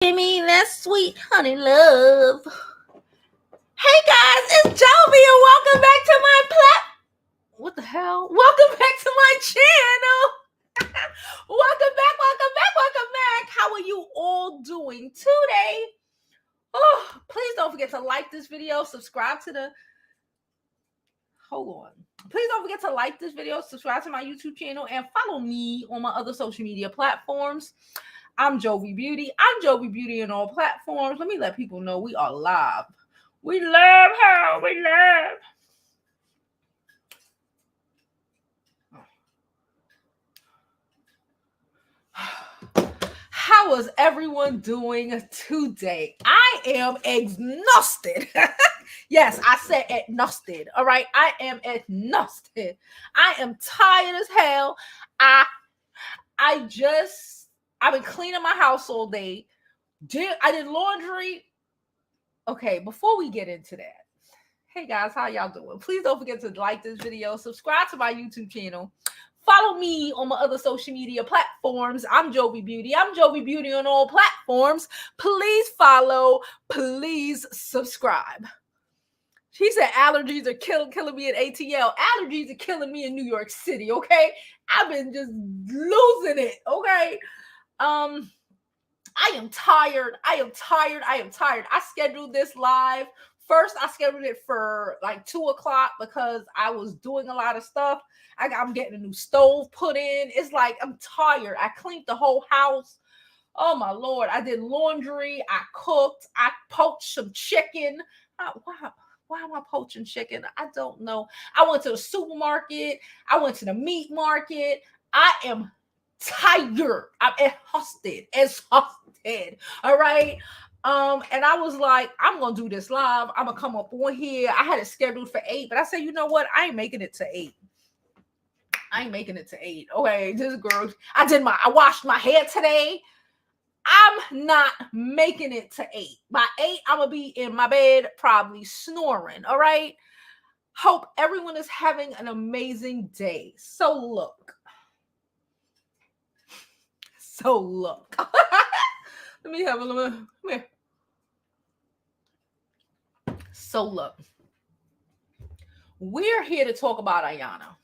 Give me that sweet honey love. Hey guys, it's Jovi and welcome back to my What the hell? Welcome back to my channel. welcome back. How are you all doing today? Oh, please don't forget to like this video, subscribe to the Please don't forget to like this video, subscribe to my YouTube channel, and follow me on my other social media platforms. I'm Jovi Beauty. I'm Jovi Beauty on all platforms. Let me let people know we are live. We love her. We love. How is everyone doing today? I am exhausted. Yes, I said exhausted. All right, I am exhausted. I am tired as hell. I've been cleaning my house all day. I did laundry. Okay, before we get into that, hey guys, how y'all doing? Please don't forget to like this video, subscribe to my YouTube channel, follow me on my other social media platforms. I'm Jovi Beauty. I'm Jovi Beauty on all platforms. Please follow, please subscribe. She said allergies are killing me in ATL. Allergies are killing me in New York City, okay? I've been just losing it, okay? I am tired. I scheduled this live. First, I scheduled it for like 2 o'clock because I was doing a lot of stuff. I'm getting a new stove put in. It's like I'm tired. I cleaned the whole house. Oh my Lord. I did laundry. I cooked. I poached some chicken. Why am I poaching chicken? I don't know. I went to the supermarket. I went to the meat market. I am tired. I'm exhausted. All right. And I was like, I'm gonna do this live. I'm gonna come up on here. I had it scheduled for 8, but I said, you know what? I ain't making it to 8. Okay, this girl, I washed my hair today. I'm not making it to 8. By 8, I'm gonna be in my bed, probably snoring. All right. Hope everyone is having an amazing day. So look. Let me have a little. Come here. So look. We're here to talk about Ayanna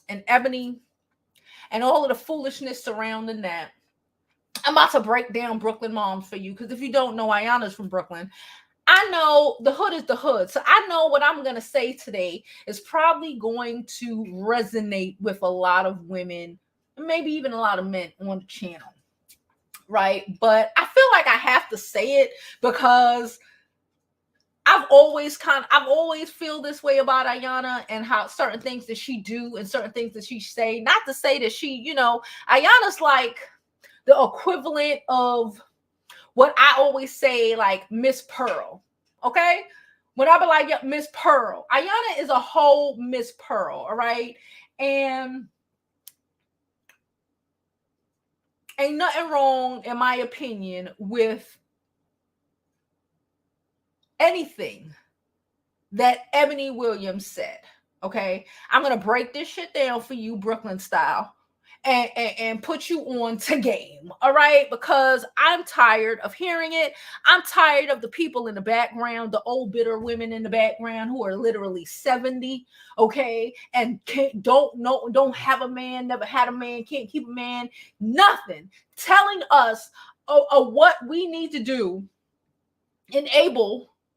and Ebony and all of the foolishness surrounding that. I'm about to break down Brooklyn moms for you because if you don't know, Ayanna's from Brooklyn. I know the hood is the hood. So I know what I'm going to say today is probably going to resonate with a lot of women, maybe even a lot of men on the channel. Right? But I feel like I have to say it because I've always feel this way about Ayanna and how certain things that she do and certain things that she say. Not to say that she, Ayanna's like the equivalent of what I always say, like Miss Pearl. Okay? When I be like, yeah, Miss Pearl. Ayanna is a whole Miss Pearl, all right? And ain't nothing wrong, in my opinion, with anything that Ebony Williams said. Okay, I'm gonna break this shit down for you, Brooklyn style, and put you on to game. All right, because I'm tired of hearing it. I'm tired of the people in the background, the old bitter women in the background who are literally 70. Okay, and don't have a man, never had a man, can't keep a man, nothing, telling us what we need to do,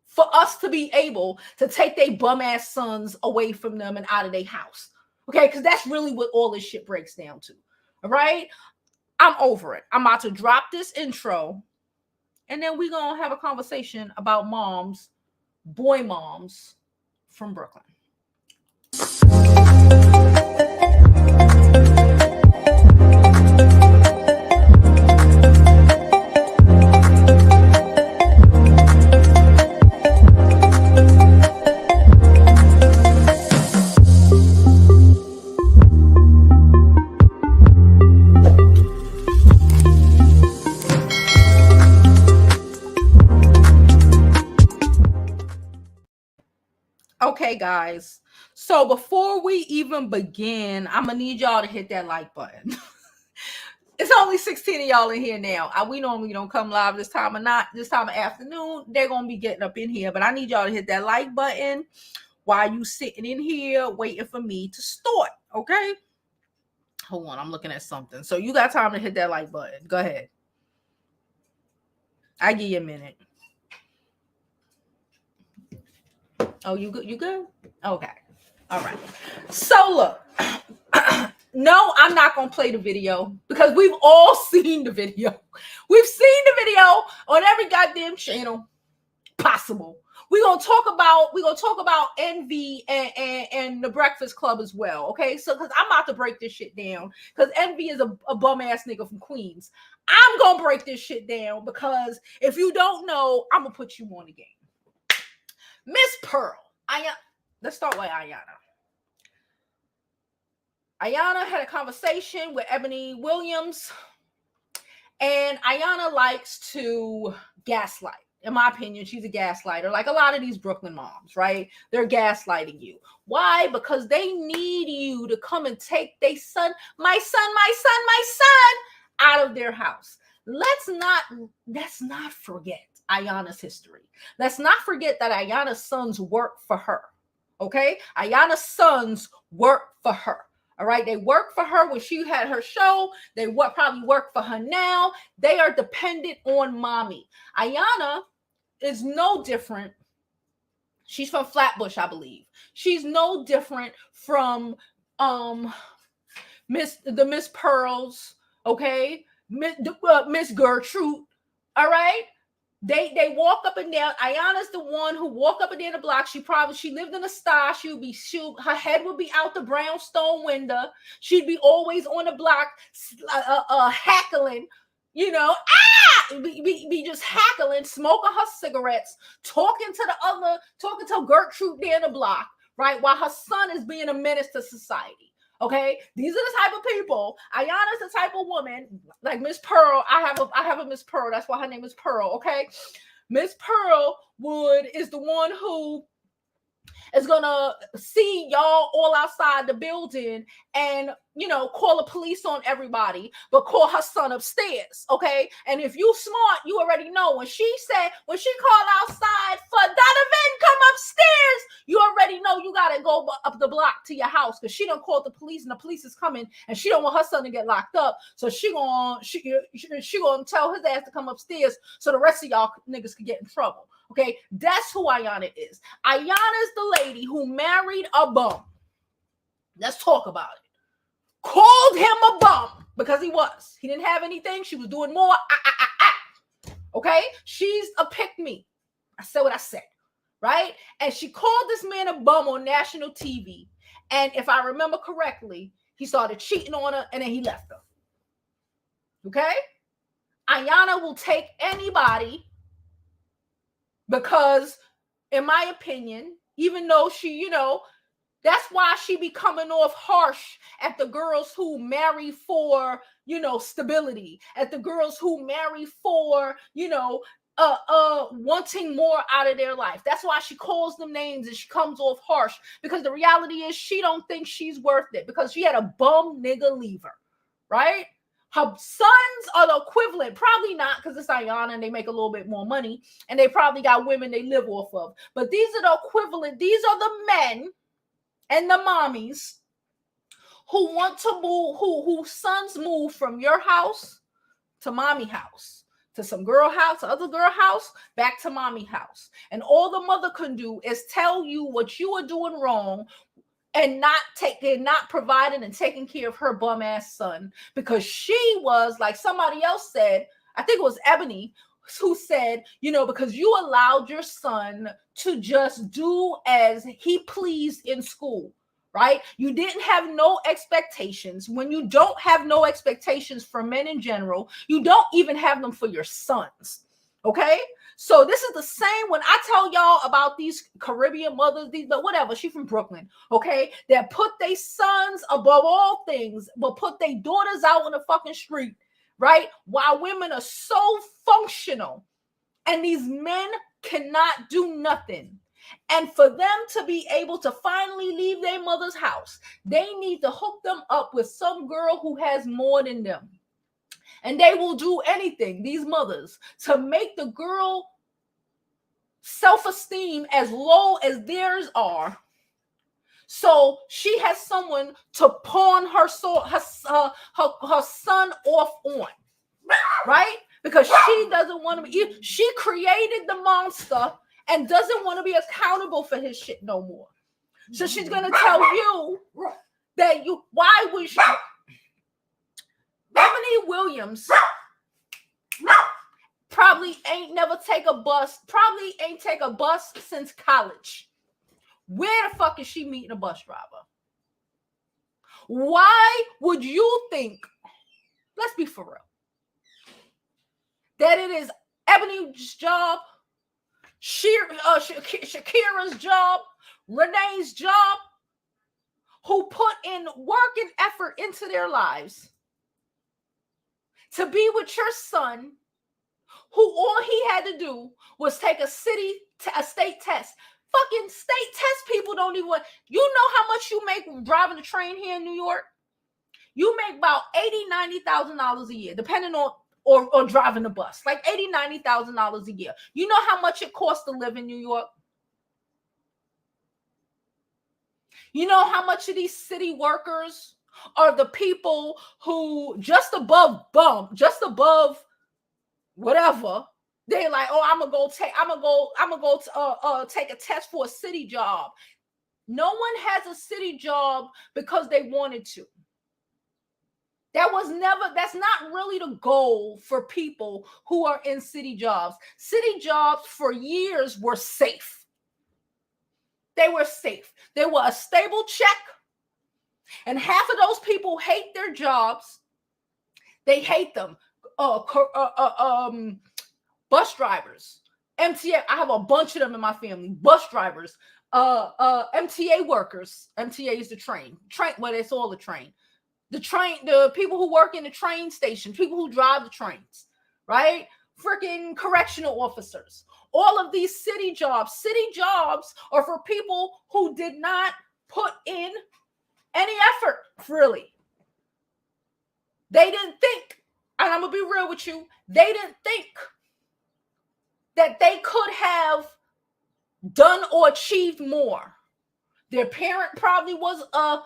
for us to be able to take their bum ass sons away from them and out of their house. Okay, because that's really what all this shit breaks down to. All right, I'm over it. I'm about to drop this intro, and then we're gonna have a conversation about boy moms from Brooklyn. Okay, guys. So before we even begin, I'm gonna need y'all to hit that like button. It's only 16 of y'all in here now. We normally don't come live this time of afternoon. They're gonna be getting up in here, but I need y'all to hit that like button while you sitting in here waiting for me to start. Okay. Hold on, I'm looking at something. So you got time to hit that like button. Go ahead. I give you a minute. Oh, you good? You good? Okay. All right. So look. No, I'm not going to play the video because we've all seen the video. We've seen the video on every goddamn channel possible. We're going to talk about Envy and the Breakfast Club as well. Okay. So, cause I'm about to break this shit down because Envy is a bum ass nigga from Queens. I'm going to break this shit down because if you don't know, I'm going to put you on the game. Miss Pearl. Let's start with Ayanna. Ayanna had a conversation with Ebony Williams, and Ayanna likes to gaslight. In my opinion, she's a gaslighter, like a lot of these Brooklyn moms, right? They're gaslighting you. Why? Because they need you to come and take my son, out of their house. Let's not forget Ayanna's history. Let's not forget that Ayanna's sons work for her. Okay? Ayanna's sons work for her. All right, they worked for her when she had her show. They probably work for her now. They are dependent on mommy. Ayanna is no different. She's from Flatbush, I believe. She's no different from Miss Pearls, okay? Miss Gertrude, all right? They walk up and down. Ayanna's the one who walked up and down the block. She lived in a star. Her head would be out the brownstone window. She'd be always on the block, hackling, be just hackling, smoking her cigarettes, talking to Gertrude down the block, right? While her son is being a menace to society. Okay, these are the type of people. Ayanna's the type of woman, like Miss Pearl. I have a Miss Pearl. That's why her name is Pearl. Okay, Miss Pearl is the one who is gonna see y'all all outside the building and call the police on everybody, but call her son upstairs. Okay, and if you smart, you already know when she called outside for Donovan come upstairs, you already know you gotta go up the block to your house because she done called the police and the police is coming and she don't want her son to get locked up, so she gonna tell his ass to come upstairs so the rest of y'all niggas could get in trouble. Okay, that's who Ayanna is. Ayanna is the lady who married a bum. Let's talk about it. Called him a bum because he didn't have anything. She was doing more. Okay, she's a pick-me. I said what I said, right? And she called this man a bum on national TV. And if I remember correctly, he started cheating on her and then he left her. Okay, Ayanna will take anybody. Because, in my opinion, even though she, that's why she be coming off harsh at the girls who marry for, stability, at the girls who marry for, wanting more out of their life. That's why she calls them names and she comes off harsh. Because the reality is she don't think she's worth it because she had a bum nigga leave her, right? Her sons are the equivalent. Probably not because it's Ayanna and they make a little bit more money and they probably got women they live off of. But these are the equivalent. These are the men and the mommies who want to move, whose sons move from your house to mommy house, to some girl house, to other girl house, back to mommy house. And all the mother can do is tell you what you are doing wrong and not providing and taking care of her bum ass son because she was, like somebody else said, I think it was Ebony, who said, because you allowed your son to just do as he pleased in school, right? You didn't have no expectations. When you don't have no expectations for men in general, you don't even have them for your sons, okay? So this is the same when I tell y'all about these Caribbean mothers, but whatever, she from Brooklyn, okay? That put their sons above all things, but put their daughters out on the fucking street, right? While women are so functional and these men cannot do nothing. And for them to be able to finally leave their mother's house, they need to hook them up with some girl who has more than them. And they will do anything, these mothers, to make the girl self-esteem as low as theirs are. So she has someone to pawn her son off on, right? Because she doesn't want to be, she created the monster and doesn't want to be accountable for his shit no more. So she's going to tell you that why would she? Ebony Williams probably ain't take a bus since college. Where the fuck is she meeting a bus driver? Why would you think, let's be for real, that it is Ebony's job, Shakira's job, Renee's job, who put in work and effort into their lives to be with your son, who all he had to do was take a state test. Fucking state test people don't even want. You know how much you make driving a train here in New York? You make about $80,000-$90,000 a year, depending on or driving a bus. Like $80,000-$90,000 a year. You know how much it costs to live in New York? You know how much of these city workers are the people who just above whatever. They're like, oh, I'm gonna go take a test for a city job. No one has a city job because they wanted to. That's not really the goal for people who are in city jobs. City jobs for years were safe. They were safe. They were a stable check. And half of those people hate their jobs. They hate them. Bus drivers, MTA. I have a bunch of them in my family. Bus drivers, MTA workers. MTA is the train. Well, it's all the train. The people who work in the train station, people who drive the trains, right? Freaking correctional officers. All of these city jobs are for people who did not put in any effort, really. They didn't think, and I'm gonna be real with you, they didn't think that they could have done or achieved more. Their parent probably was a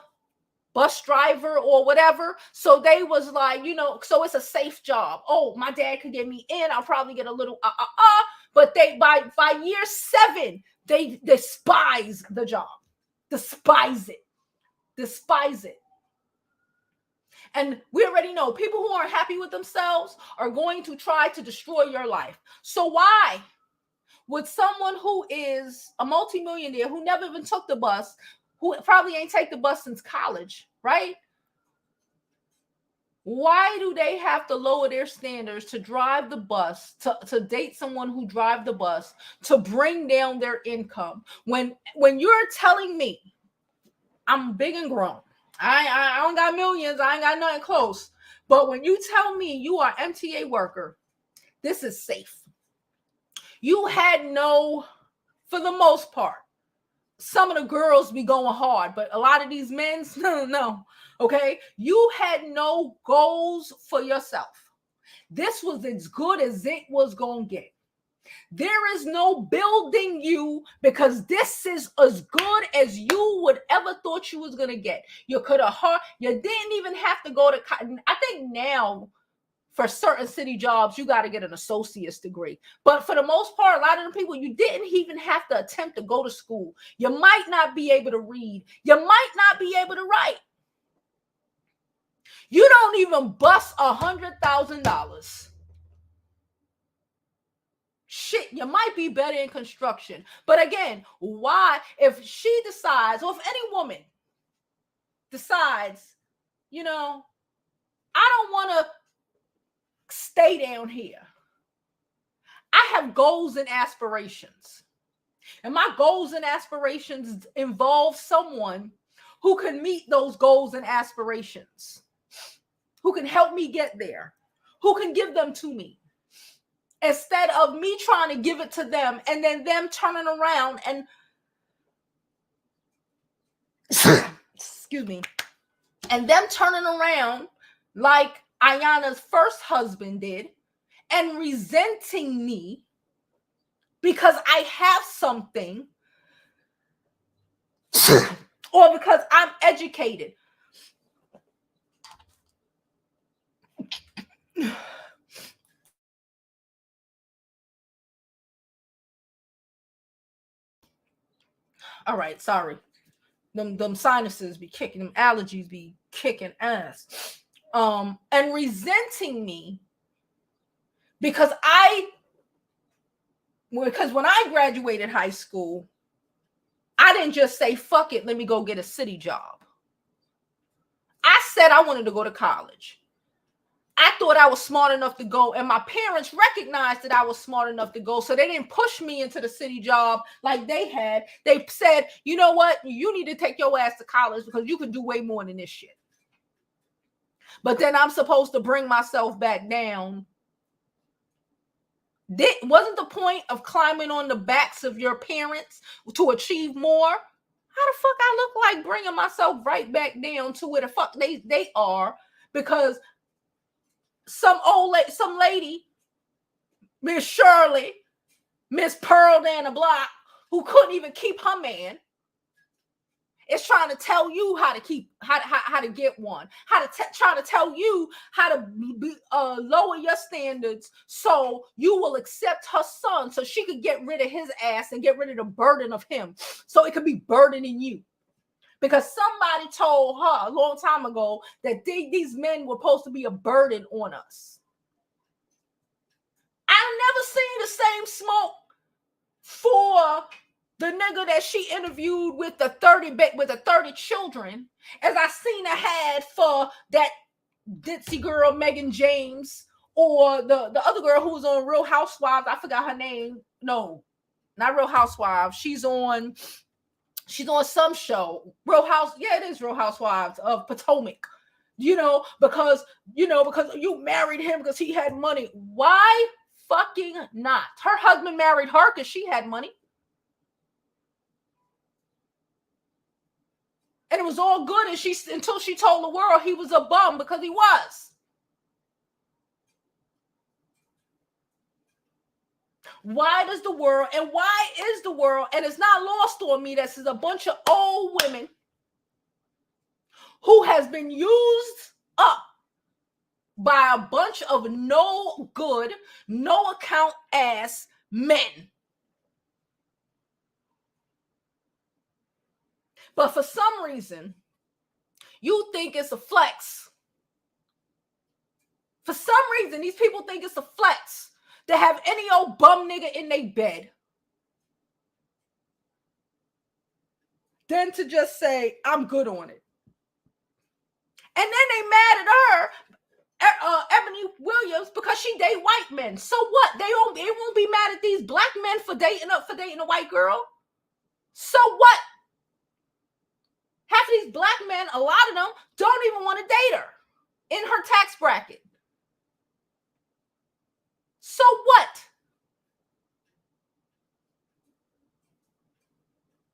bus driver or whatever. So they was like, so it's a safe job. Oh, my dad could get me in. I'll probably get a little, but they, by year 7, they despise the job, despise it. And we already know people who aren't happy with themselves are going to try to destroy your life. So why would someone who is a multimillionaire, who never even took the bus, who probably ain't take the bus since college, right? Why do they have to lower their standards to drive the bus, to date someone who drive the bus, to bring down their income? When you're telling me, I'm big and grown, I don't got millions, I ain't got nothing close, but when you tell me you are MTA worker, this is safe. You had for the most part, some of the girls be going hard, but a lot of these men, no. Okay, you had no goals for yourself. This was as good as it was gonna get. There is no building you, because this is as good as you would ever thought you was gonna get. You didn't even have to go to. I think now, for certain city jobs, you got to get an associate's degree. But for the most part, a lot of the people, you didn't even have to attempt to go to school. You might not be able to read. You might not be able to write. You don't even bust $100,000. Shit, you might be better in construction. But again, why, if she decides, or if any woman decides, I don't want to stay down here. I have goals and aspirations. And my goals and aspirations involve someone who can meet those goals and aspirations, who can help me get there, who can give them to me, instead of me trying to give it to them and then them turning around and excuse me, and them turning around like Ayanna's first husband did, and resenting me because I have something or because I'm educated. All right, sorry. Them sinuses be kicking, them allergies be kicking ass. And resenting me because when I graduated high school, I didn't just say, fuck it, let me go get a city job. I said I wanted to go to college. I thought I was smart enough to go, and my parents recognized that I was smart enough to go, so they didn't push me into the city job like they had. They said, you know what? You need to take your ass to college because you can do way more than this shit. But then I'm supposed to bring myself back down. Wasn't the point of climbing on the backs of your parents to achieve more? How the fuck I look like bringing myself right back down to where the fuck they are? Because some lady, Miss Shirley, Miss Pearl down the block, who couldn't even keep her man, is trying to tell you how to get one, try to tell you how to lower your standards so you will accept her son, so she could get rid of his ass and get rid of the burden of him, so it could be burdening you. Because somebody told her a long time ago that these men were supposed to be a burden on us. I've never seen the same smoke for the nigga that she interviewed with the 30 children as I seen her had for that ditzy girl Megan James, or the other girl who was on Real Housewives. I forgot her name. No, not Real Housewives. She's on some show. It is Real Housewives of Potomac. Because you married him because he had money. Why fucking not? Her husband married her because she had money. And it was all good until she told the world he was a bum, because he was. Why is the world, and it's not lost on me, this is a bunch of old women who has been used up by a bunch of no good, no account ass men. But for some reason, you think it's a flex. For some reason, these people think it's a flex to have any old bum nigga in their bed. Than to just say, I'm good on it. And then they mad at her, Ebony Williams, because she date white men. So what? They won't be mad at these black men for dating a white girl. So what? Half of these black men, a lot of them, don't even want to date her in her tax bracket. So what?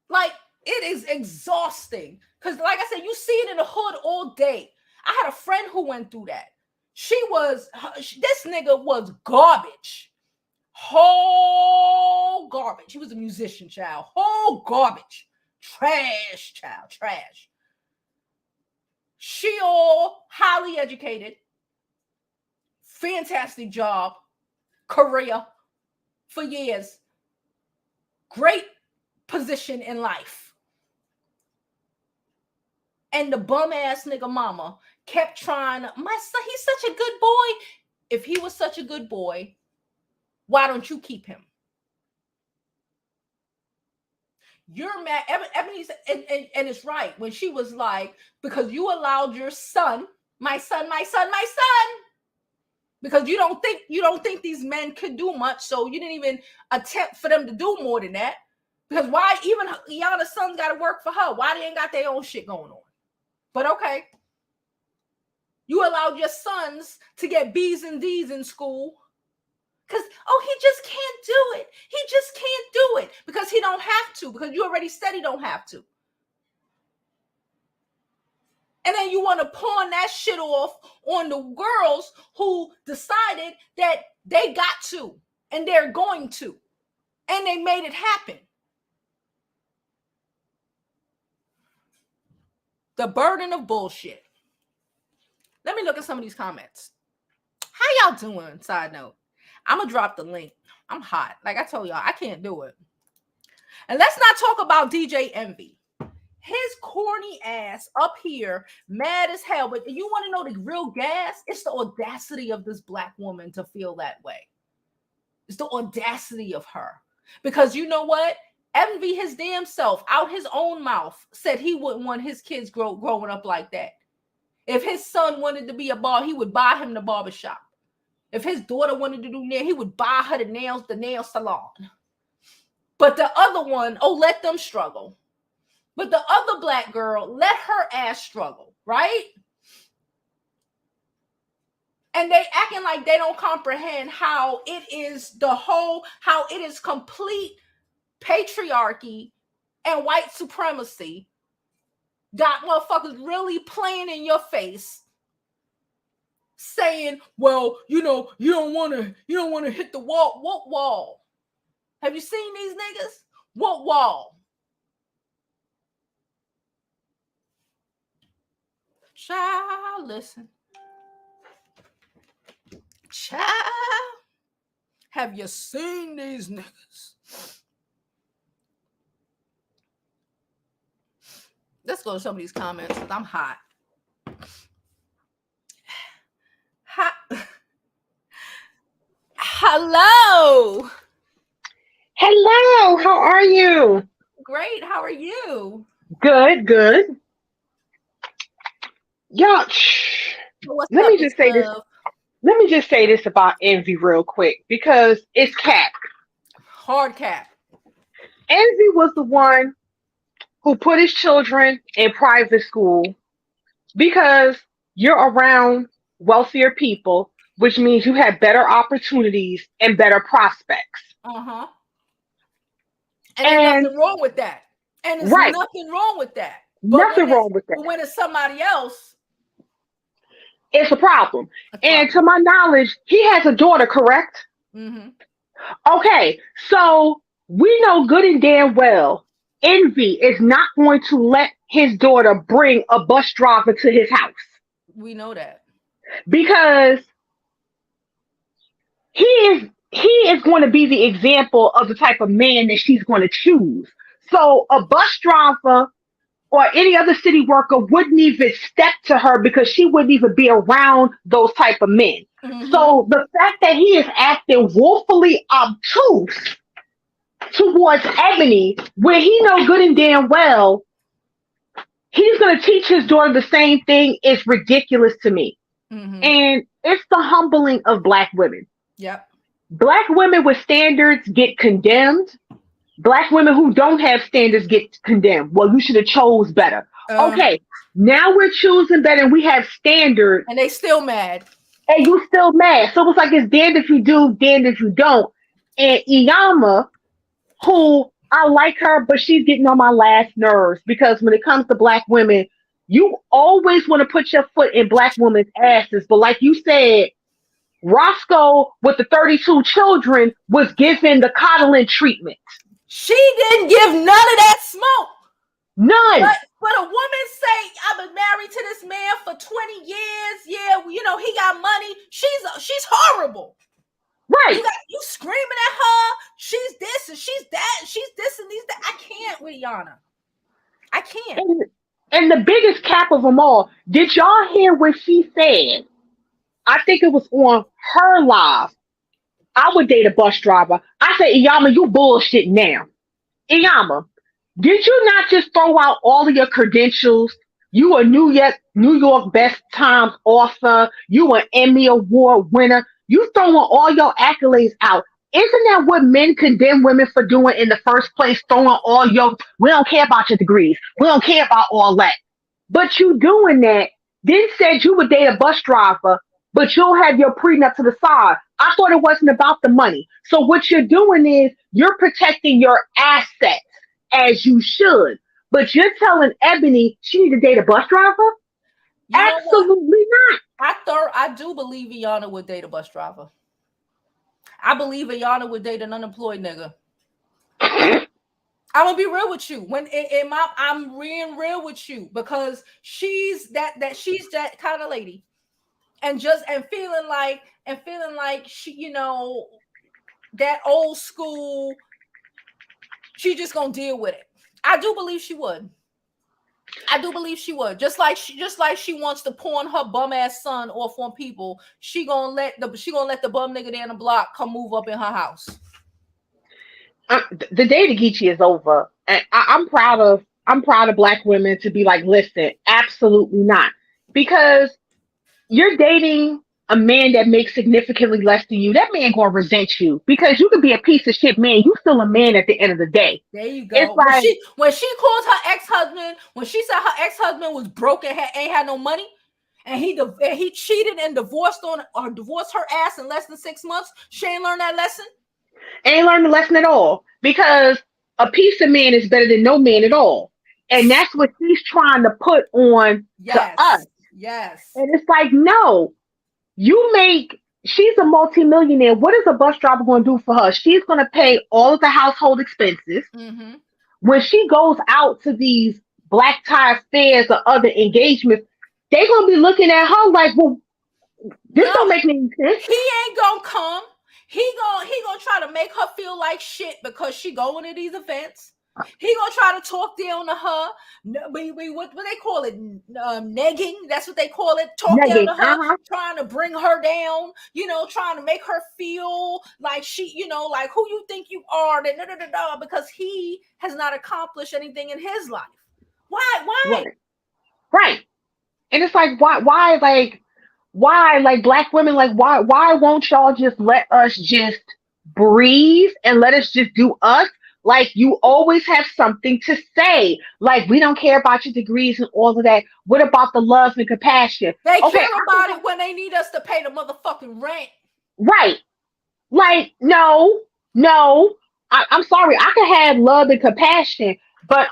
Like, it is exhausting. Because like I said, you see it in the hood all day. I had a friend who went through that. This nigga was garbage. Whole garbage. He was a musician, child. Whole garbage. Trash, child. Trash. She all highly educated. Fantastic job. Career for years. Great position in life. And the bum ass nigga mama kept trying. My son, he's such a good boy. If he was such a good boy, why don't you keep him? You're mad. Ebony's and it's right when she was like, because you allowed your son, my son, because you don't think these men could do much, so you didn't even attempt for them to do more than that. Because why even Iyanla's sons got to work for her? Why they ain't got their own shit going on? But okay, you allowed your sons to get B's and D's in school because, he just can't do it. He just can't do it because he don't have to, because you already said he don't have to. And then you want to pawn that shit off on the girls who decided that they got to and they're going to. And they made it happen. The burden of bullshit. Let me look at some of these comments. How y'all doing? Side note. I'm going to drop the link. I'm hot. Like I told y'all, I can't do it. And let's not talk about DJ Envy. His corny ass up here, mad as hell. But you want to know the real gas? It's the audacity of this black woman to feel that way. It's the audacity of her. Because you know what? Envy his damn self, out his own mouth, said he wouldn't want his kids growing up like that. If his son wanted to be a barber, he would buy him the barbershop. If his daughter wanted to do nails, he would buy her the nail salon. But the other one, let them struggle. But the other black girl, let her ass struggle, right? And they acting like they don't comprehend how it is how it is complete patriarchy and white supremacy got motherfuckers really playing in your face, saying, well, you don't want to hit the wall. What wall? Have you seen these niggas? What wall? Child, listen. Child, have you seen these niggas? Let's go to some of these comments because I'm hot. Hello. Hello. How are you? Great. How are you? Good. Y'all, let me just say this. Let me just say this about Envy real quick because it's cap. Hard cap. Envy was the one who put his children in private school because you're around wealthier people, which means you have better opportunities and better prospects. Uh-huh. And there's nothing wrong with that. And there's nothing wrong with that. Nothing wrong with that. But when it's somebody else, it's a problem. And to my knowledge, he has a daughter, correct? Mm-hmm. Okay, so we know good and damn well Envy is not going to let his daughter bring a bus driver to his house. We know that. Because he is going to be the example of the type of man that she's going to choose. So a bus driver or any other city worker wouldn't even step to her because she wouldn't even be around those type of men. Mm-hmm. So the fact that he is acting woefully obtuse towards Ebony, where he knows good and damn well he's going to teach his daughter the same thing, is ridiculous to me. Mm-hmm. And it's the humbling of Black women. Yep. Black women with standards get condemned. Black women who don't have standards get condemned. Well, you should have chose better. Okay, now we're choosing better and we have standards. And they still mad. And you still mad. So it's like it's damned if you do, damned if you don't. And Iyanla, who I like her, but she's getting on my last nerves because when it comes to Black women, you always want to put your foot in Black women's asses. But like you said, Roscoe with the 32 children was given the coddling treatment. She didn't give none of that smoke. None. But a woman say, I've been married to this man for 20 years. Yeah, he got money. She's horrible. Right. You screaming at her. She's this and she's that. And she's this and these that. I can't with Ayanna. I can't. And the biggest cap of them all, did y'all hear what she said? I think it was on her live. I would date a bus driver. I said, Iyanla, you bullshit now. Iyanla, did you not just throw out all of your credentials? You a New York Best Times author. You an Emmy Award winner. You throwing all your accolades out. Isn't that what men condemn women for doing in the first place? Throwing all we don't care about your degrees. We don't care about all that. But you doing that, then said you would date a bus driver, but you'll have your prenup to the side. I thought it wasn't about the money. So what you're doing is you're protecting your assets as you should. But you're telling Ebony she need to date a bus driver? You know what? Absolutely I do believe Iyanla would date a bus driver. I believe Iyanla would date an unemployed nigga. not. I'm gonna be real with you. I'm being real with you because she's she's that kind of lady, and feeling like she, that old school. She just gonna deal with it. I do believe she would. I do believe she would. Just like she wants to pawn her bum ass son off on people. She gonna let the bum nigga down the block come move up in her house. The dating Geechee is over, and I'm proud of Black women to be like, listen, absolutely not, because you're dating a man that makes significantly less than you. That man gonna resent you because you could be a piece of shit man. You still a man at the end of the day. There you go. It's like When she called her ex-husband, when she said her ex-husband was broke and ain't had no money, and he cheated and divorced her ass in less than 6 months, she ain't learned that lesson. ain't learned the lesson at all, because a piece of man is better than no man at all, and that's what she's trying to put on to us. Yes. And it's like, no, she's a multimillionaire. What is a bus driver going to do for her? She's going to pay all of the household expenses. Mm-hmm. When she goes out to these black tie fairs or other engagements, they're going to be looking at her like, well, this don't make any sense. He ain't going to come. He gonna try to make her feel like shit because she going to these events. He gonna try to talk down to her. What they call it? Negging. That's what they call it. Talk down to her, trying to bring her down. Trying to make her feel like she, like who you think you are. Because he has not accomplished anything in his life. Why? Right. And it's like, why, like Black women, like why won't y'all just let us just breathe and let us just do us? Like, you always have something to say. Like, we don't care about your degrees and all of that. What about the love and compassion? They care about it when they need us to pay the motherfucking rent. Right. Like, no. I'm sorry. I can have love and compassion, but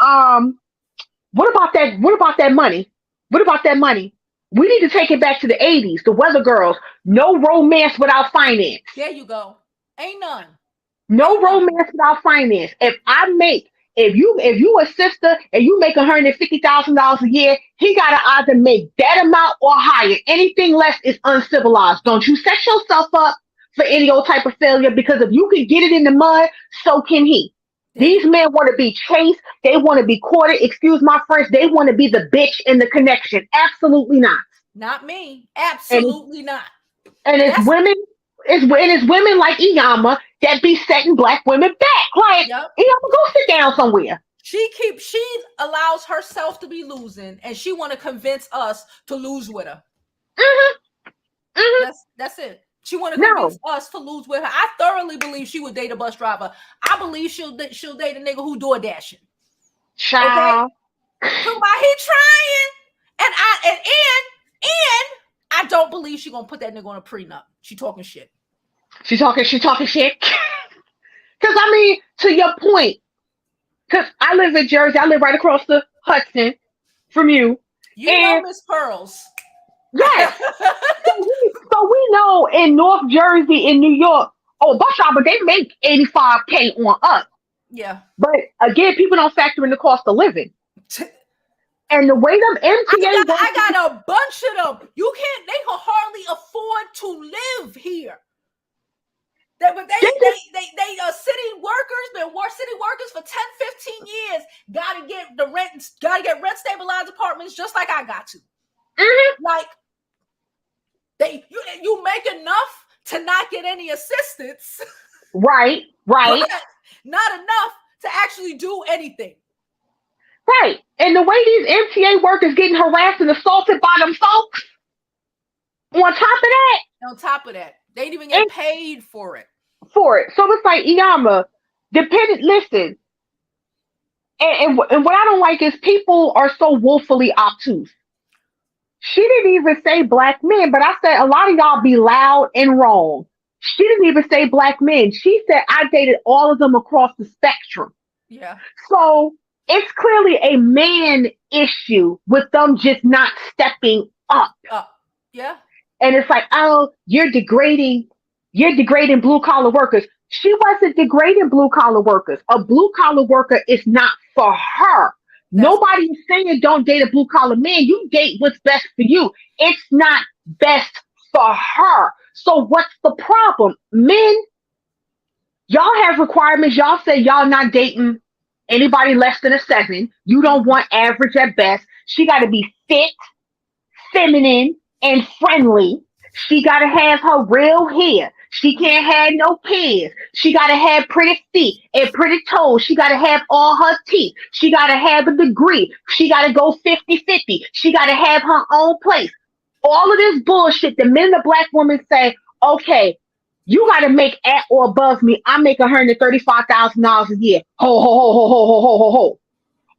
what about that? What about that money? What about that money? We need to take it back to the 80s. The Weather Girls. No romance without finance. There you go. Ain't none. No romance without finance. If you a sister and you make $150,000 a year, he gotta either make that amount or higher. Anything less is uncivilized. Don't you set yourself up for any old type of failure, because if you can get it in the mud, so can he. These men want to be chased. They want to be courted. Excuse my French. They want to be the bitch in the connection. Absolutely not. Not me. Absolutely not. And it's women. It's women like Iyanla that be setting Black women back. Like, Iyanla, go sit down somewhere. She allows herself to be losing, and she want to convince us to lose with her. That's it. She want to convince us to lose with her. I thoroughly believe she would date a bus driver. I believe she'll date a nigga who door dashing. Child. Okay? So while he trying, and I don't believe she gonna put that nigga on a prenup. She talking shit. She talking shit. Because I mean, to your point, because I live in Jersey, I live right across the Hudson from you. You know Miss Pearls. Yes. so we know in North Jersey, in New York, bus driver, they make $85K on us. Yeah. But again, people don't factor in the cost of living. And the way them MTA I got a bunch of them. They can hardly afford to live here. They are city workers for 10, 15 years. Gotta get rent stabilized apartments just like I got to. Mm-hmm. Like you make enough to not get any assistance. Right. But not enough to actually do anything. Right. And the way these MTA workers getting harassed and assaulted by them folks, on top of that, they didn't even get paid for it. So it's like, Iyanla, listen. And what I don't like is people are so woefully obtuse. She didn't even say Black men, but I said a lot of y'all be loud and wrong. She didn't even say Black men. She said I dated all of them across the spectrum. Yeah. So it's clearly a man issue with them just not stepping up. Yeah. And it's like, oh, you're degrading blue collar workers. She wasn't degrading blue collar workers. A blue collar worker is not for her. That's Nobody is saying don't date a blue collar man. You date what's best for you. It's not best for her. So what's the problem? Men, y'all have requirements. Y'all say y'all not dating anybody less than a 7. You don't want average at best. She got to be fit, feminine, and friendly. She got to have her real hair. She can't have no pants. She got to have pretty feet and pretty toes. She got to have all her teeth. She got to have a degree. She got to go 50-50. She got to have her own place. All of this bullshit, the men and the black women say, okay, you got to make at or above me. I make $135,000 a year. Ho, ho, ho, ho, ho, ho, ho, ho, ho.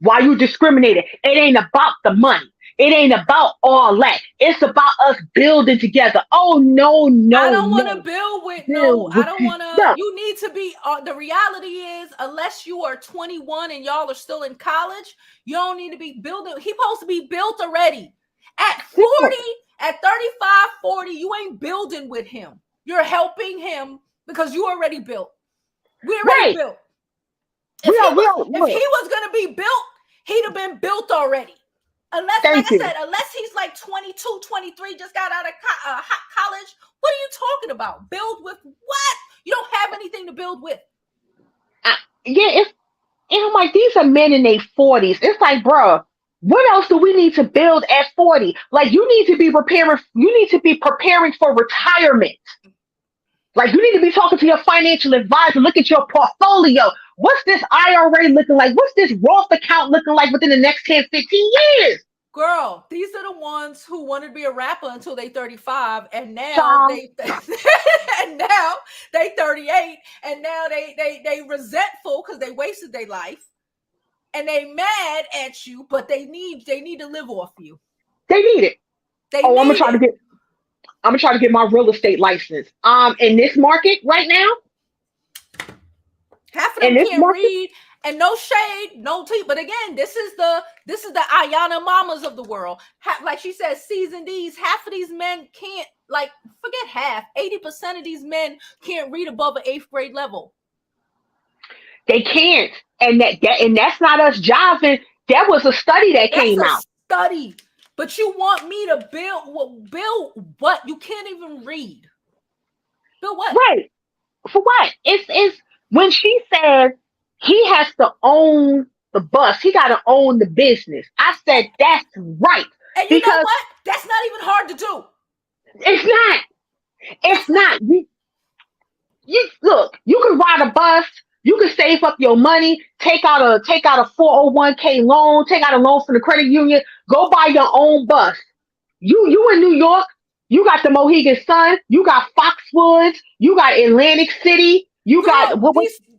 Why you discriminating? It ain't about the money. It ain't about all that. It's about us building together. Oh, no, I don't want to no. build with Build I don't want to. no. You need to be. The reality is, unless you are 21 and y'all are still in college, you don't need to be building. He's supposed to be built already. At 40, at 35, 40, you ain't building with him. You're helping him because you already built. We already built. If he was going to be built, he'd have been built already. Unless, like I said, unless he's like 22, 23, just got out of college. What are you talking about? Build with what? You don't have anything to build with. Yeah, I'm like, these are men in their 40s. It's like, bro, what else do we need to build at 40? Like, you need to be preparing for retirement. Like, you need to be talking to your financial advisor. Look at your portfolio. What's this IRA looking like? What's this Roth account looking like within the next 10, 15 years? Girl, these are the ones who wanted to be a rapper until they 35, and now they 38, and now they resentful because they wasted their life, and they mad at you, but they need to live off you. They need it. I'm gonna try to get my real estate license. In this market right now, half of them can't read, and no shade, no tea. But again, this is the Ayanna mamas of the world. Like she said, season these. Half of these men can't, like, forget half. 80% of these men can't read above an 8th grade level. They can't, and that's not us jiving. That was a study that came out. Study. But you want me to build what? You can't even read. Build what? Right. For what? It's when she said he has to own the bus. He got to own the business. I said, that's right. And you know what? That's not even hard to do. It's not. It's not. You look, you can ride a bus. You can save up your money, take out a 401k loan, take out a loan from the credit union, go buy your own bus. You in New York, you got the Mohegan Sun, you got Foxwoods, you got Atlantic City, you got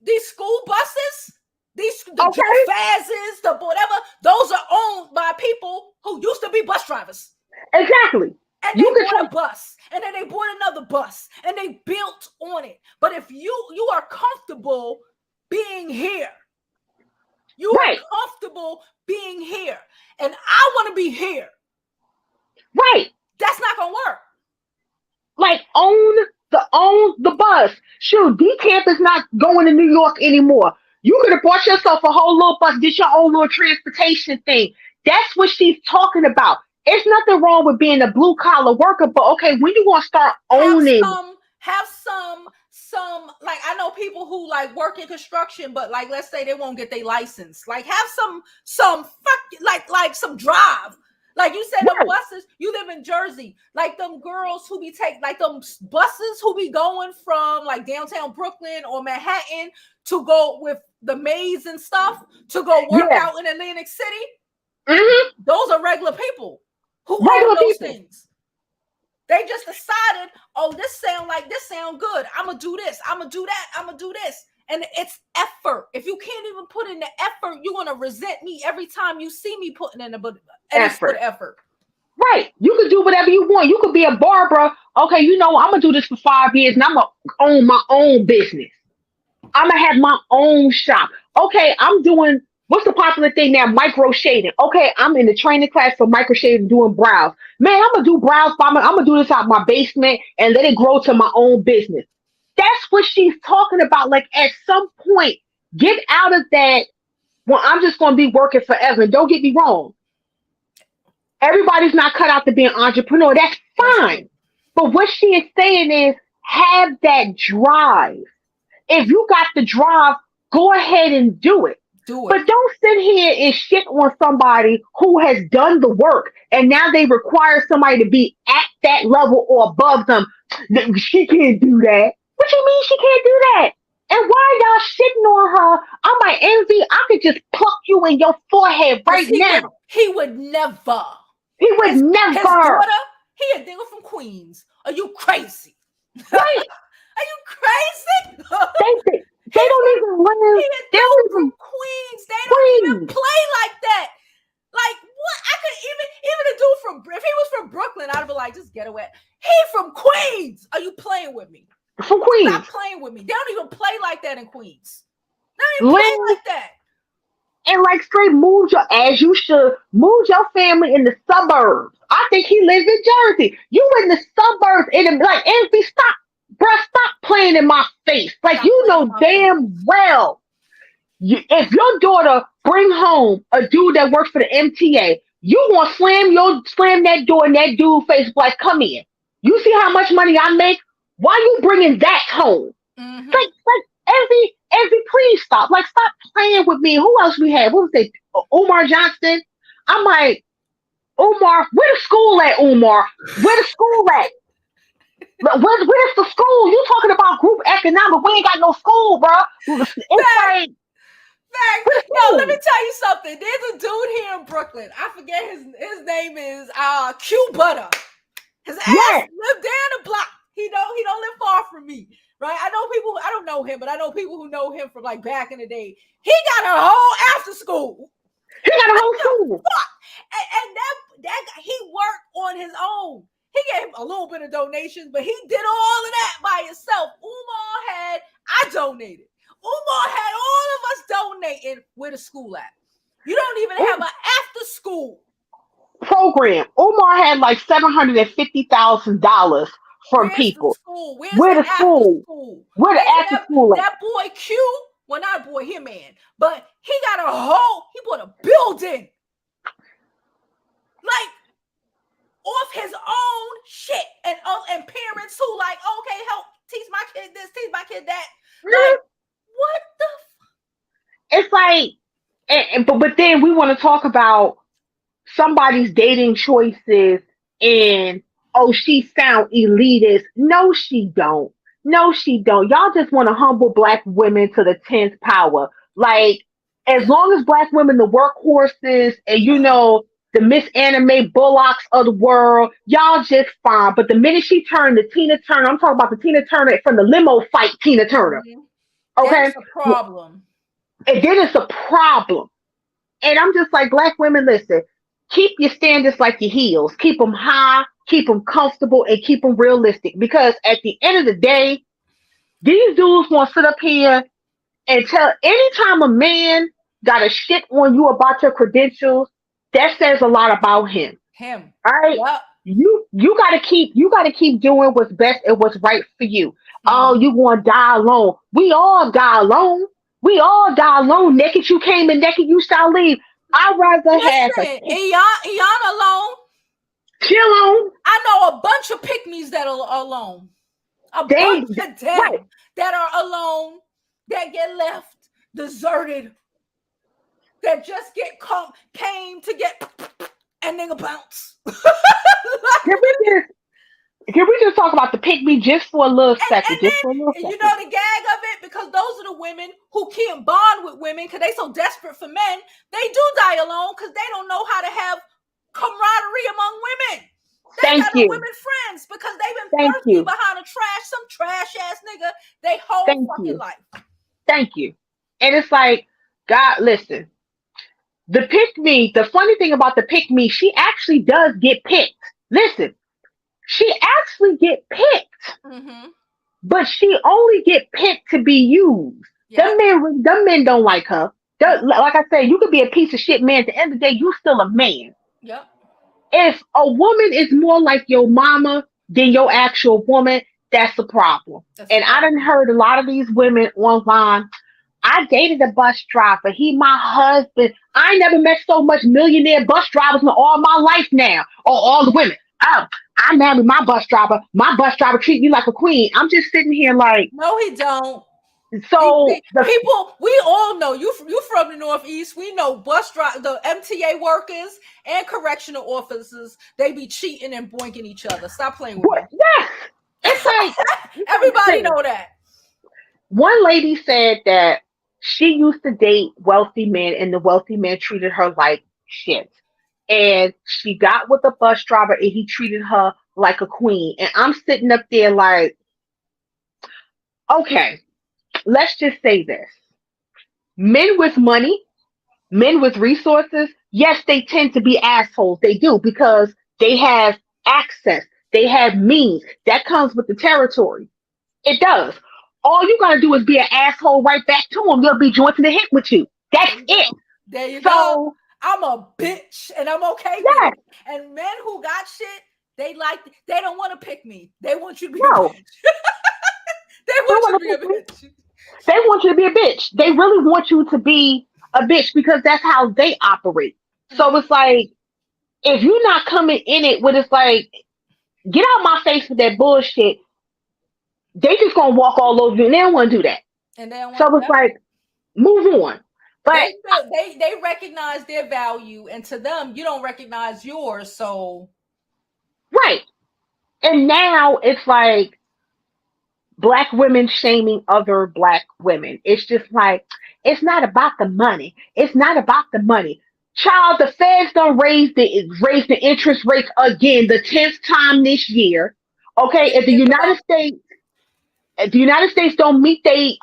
these school buses, the Fazes, the whatever, those are owned by people who used to be bus drivers. Exactly. And they bought a bus, and then they bought another bus, and they built on it. But if you are comfortable being here, you are comfortable being here, and I want to be here. Right. That's not gonna work. Like own the bus. Shoot, D-Camp is not going to New York anymore. You could have bought yourself a whole little bus, get your own little transportation thing. That's what she's talking about. It's nothing wrong with being a blue collar worker, but okay, when you want to start owning, have some like, I know people who like work in construction, but like, let's say they won't get their license. Like, have some like some drive. Like you said, the buses, you live in Jersey, like them girls who be like them buses who be going from like downtown Brooklyn or Manhattan to go with the maids and stuff to go work out in Atlantic City. Mm-hmm. Those are regular people who own those things. They just decided, oh, this sound good. I'm going to do this. I'm going to do that. I'm going to do this. And it's effort. If you can't even put in the effort, you're going to resent me every time you see me putting in effort. Right. You can do whatever you want. You could be a barber. Okay, you know, I'm going to do this for 5 years and I'm going to own my own business. I'm going to have my own shop. Okay, I'm doing What's the popular thing now? Micro shading. Okay, I'm in the training class for micro shading, doing brows. Man, I'm gonna do brows. I'm gonna do this out my basement and let it grow to my own business. That's what she's talking about. Like at some point, get out of that. Well, I'm just gonna be working forever. And don't get me wrong. Everybody's not cut out to be an entrepreneur. That's fine. But what she is saying is have that drive. If you got the drive, go ahead and do it. But don't sit here and shit on somebody who has done the work and now they require somebody to be at that level or above them. She can't do that. What you mean she can't do that? And why y'all shitting on her? I might envy. I could just pluck you in your forehead right now. He would never. He would never. His daughter, he a nigga from Queens. Are you crazy? Right. Are you crazy? They don't even live. They don't even Queens. They don't even play like that. Like what? I could even a dude from, if he was from Brooklyn, I'd be like, just get away. He from Queens. Are you playing with me? From Queens. Stop playing with me. They don't even play like that in Queens. They don't even play like that. And like straight move as you should move your family in the suburbs. I think he lives in Jersey. You in the suburbs like Envy, stop. Bruh, stop playing in my face. Like, stop, you know damn well. If your daughter bring home a dude that works for the MTA, you gonna slam that door in that dude's face like, come in. You see how much money I make? Why you bringing that home? Mm-hmm. Like Envy, please stop. Like, stop playing with me. Who else we had? What was it? Unmar Johnson. I'm like, Unmar, where the school at, Unmar? Where the school at? Where's the school? You talking about group economic? We ain't got no school, bro. It's like, yo, let me tell you something. There's a dude here in Brooklyn. I forget his name is Q Butter. His ass lived down the block. He don't live far from me, right? I know people. I don't know him, but I know people who know him from like back in the day. He got a whole after school. He got a whole school. And that he worked on his own. He gave a little bit of donations, but he did all of that by himself. I donated. Umar had all of us donating where the school at. You don't even have an after school program. Umar had like $750,000 from people. Where the school? Where the after school at? That boy Q, well, not a boy, him man, but he bought a building. Like, off his own shit, and parents who like, okay, help teach my kid this, teach my kid that. Like, what the? It's like, but then we want to talk about somebody's dating choices and she sound elitist. No, she don't. Y'all just want to humble black women to the 10th power. Like, as long as black women the workhorses and the Miss Anime Bullocks of the world, y'all just fine. But the minute she turned to Tina Turner, I'm talking about the Tina Turner from the limo fight, Tina Turner. Okay, that's a problem. And then it's a problem. And I'm just like, black women, listen, keep your standards like your heels. Keep them high, keep them comfortable, and keep them realistic. Because at the end of the day, these dudes want to sit up here and anytime a man got a shit on you about your credentials, that says a lot about him. All right. Yep. You gotta keep doing what's best and what's right for you. Mm-hmm. Oh, you gonna die alone. We all die alone. Naked you came and naked you shall leave. I'd rather have Iyanla alone. She alone. I know a bunch of pygmies that are alone. Bunch of them that are alone, that get left deserted. That just came to get and nigga bounce. Can we just talk about the pygmy just for a little second? You know the gag of it? Because those are the women who can't bond with women because they so desperate for men. They do die alone because they don't know how to have camaraderie among women. They got no women friends because they've been thirsty behind some trash ass nigga they whole fucking life. Thank you. And it's like, God, listen. The funny thing about the pick me, she actually does get picked. Listen, she actually get picked, but she only get picked to be used. Yep. Them men don't like her. Yep. Like I said, you could be a piece of shit man. At the end of the day, you still a man. Yep. If a woman is more like your mama than your actual woman, that's a problem. That's a And I done problem. heard a lot of these women online. I dated a bus driver. He my husband. I ain't never met so much millionaire bus drivers in all my life now. Or all the women. Oh, I married my bus driver. My bus driver treat me like a queen. I'm just sitting here like, No, he don't. so the People, we all know you from the Northeast. We know the MTA workers and correctional officers. They be cheating and boinking each other. Stop playing with me. yes, it's like Everybody know that. one lady said that she used to date wealthy men, and the wealthy man treated her like shit. And she got with a bus driver, and he treated her like a queen. And I'm sitting up there like, okay, let's just say this: men with money, men with resources, yes, they tend to be assholes. They do because they have access, they have means. That comes with the territory. It does. All you gotta do is be an asshole right back to them. They'll be jointing the hip with you. That's it. There you So, go. I'm a bitch and I'm okay with yes, it. And men who got shit, they don't want to pick me. They want you to be a no, bitch. They want you to be a bitch. they want you to be a bitch. They really want you to be a bitch because that's how they operate. So it's like, if you're not coming in it with, it's like, get out my face with that bullshit, they just gonna walk all over you and they don't want to do that. And they don't want So it's like, move on. But they recognize their value, and to them, you don't recognize yours. So right. And now it's like black women shaming other black women. It's just like, it's not about the money. It's not about the money. Child, the feds don't raise the interest rates again, the 10th time this year. Okay, if the United States don't meet they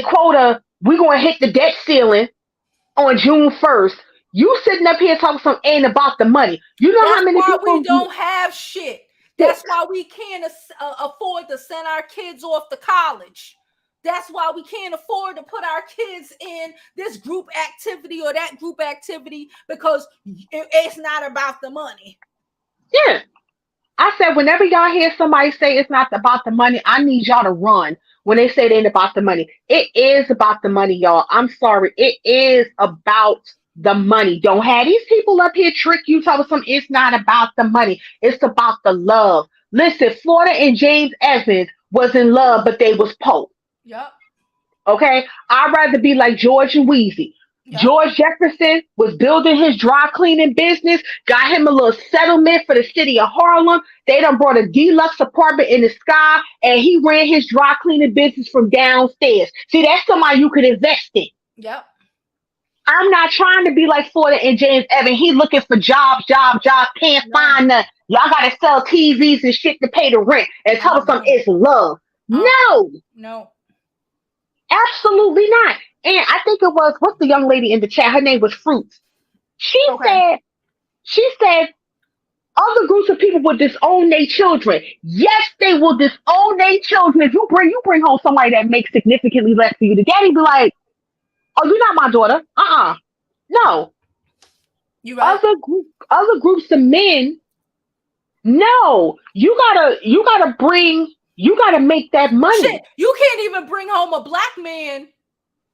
quota, we're gonna hit the debt ceiling on June 1st. You sitting up here talking something ain't about the money. You know how many people we don't have shit. That's why we can't afford to send our kids off to college. That's why we can't afford to put our kids in this group activity or that group activity, because it's not about the money. Yeah. I said, whenever y'all hear somebody say it's not about the money, I need y'all to run when they say it ain't about the money. It is about the money, y'all. I'm sorry. It is about the money. Don't have these people up here trick you, tell us something. It's not about the money. It's about the love. Listen, Florida and James Evans was in love, but they was Pope. Yep. Okay? I'd rather be like George and Wheezy. Yep. George Jefferson was building his dry cleaning business, got him a little settlement for the city of Harlem. They done brought a deluxe apartment in the sky, and he ran his dry cleaning business from downstairs. See, that's somebody you could invest in. Yep. I'm not trying to be like Florida and James Evans. He looking for jobs, can't find none. Y'all gotta sell TVs and shit to pay the rent and tell us something it's love. No. Absolutely not. And I think it was, what's the young lady in the chat? Her name was Fruits. She said other groups of people will disown their children. Yes, they will disown their children. If you bring home somebody that makes significantly less for you, the daddy be like, oh, you're not my daughter. No. You right. Other groups of men, no. You gotta make that money. Shit, you can't even bring home a black man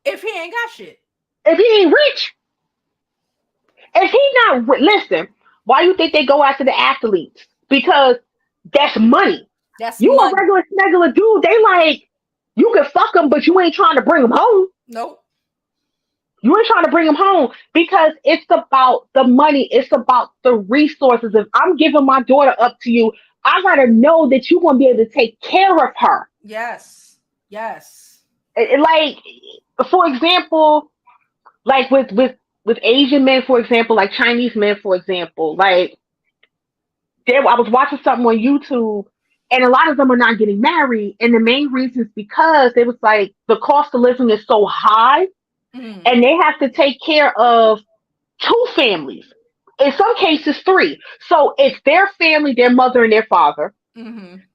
if he ain't got shit. If he ain't rich. If he not, listen, why you think they go after the athletes? Because that's money. You a regular smuggler dude, they like, you can fuck them, but you ain't trying to bring them home. Nope. You ain't trying to bring them home because it's about the money. It's about the resources. If I'm giving my daughter up to you, I gotta know that you're gonna be able to take care of her. Yes. Like, for example, like with Asian men, for example, like Chinese men, for example, like I was watching something on YouTube, and a lot of them are not getting married, and the main reason is because it was like the cost of living is so high, and they have to take care of 2 families. In some cases, 3. So it's their family, their mother and their father,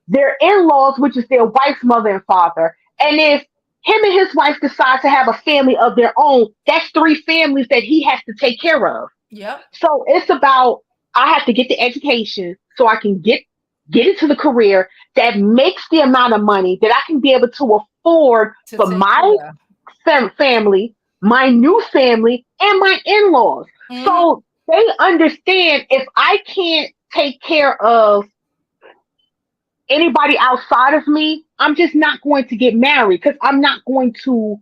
their in-laws, which is their wife's mother and father, and if Him and his wife decide to have a family of their own. That's three families that he has to take care of. Yep. So it's about, I have to get the education so I can get into the career that makes the amount of money that I can be able to afford To for take my care. family, my new family, and my in-laws. Hmm. So they understand, if I can't take care of anybody outside of me, I'm just not going to get married, because I'm not going to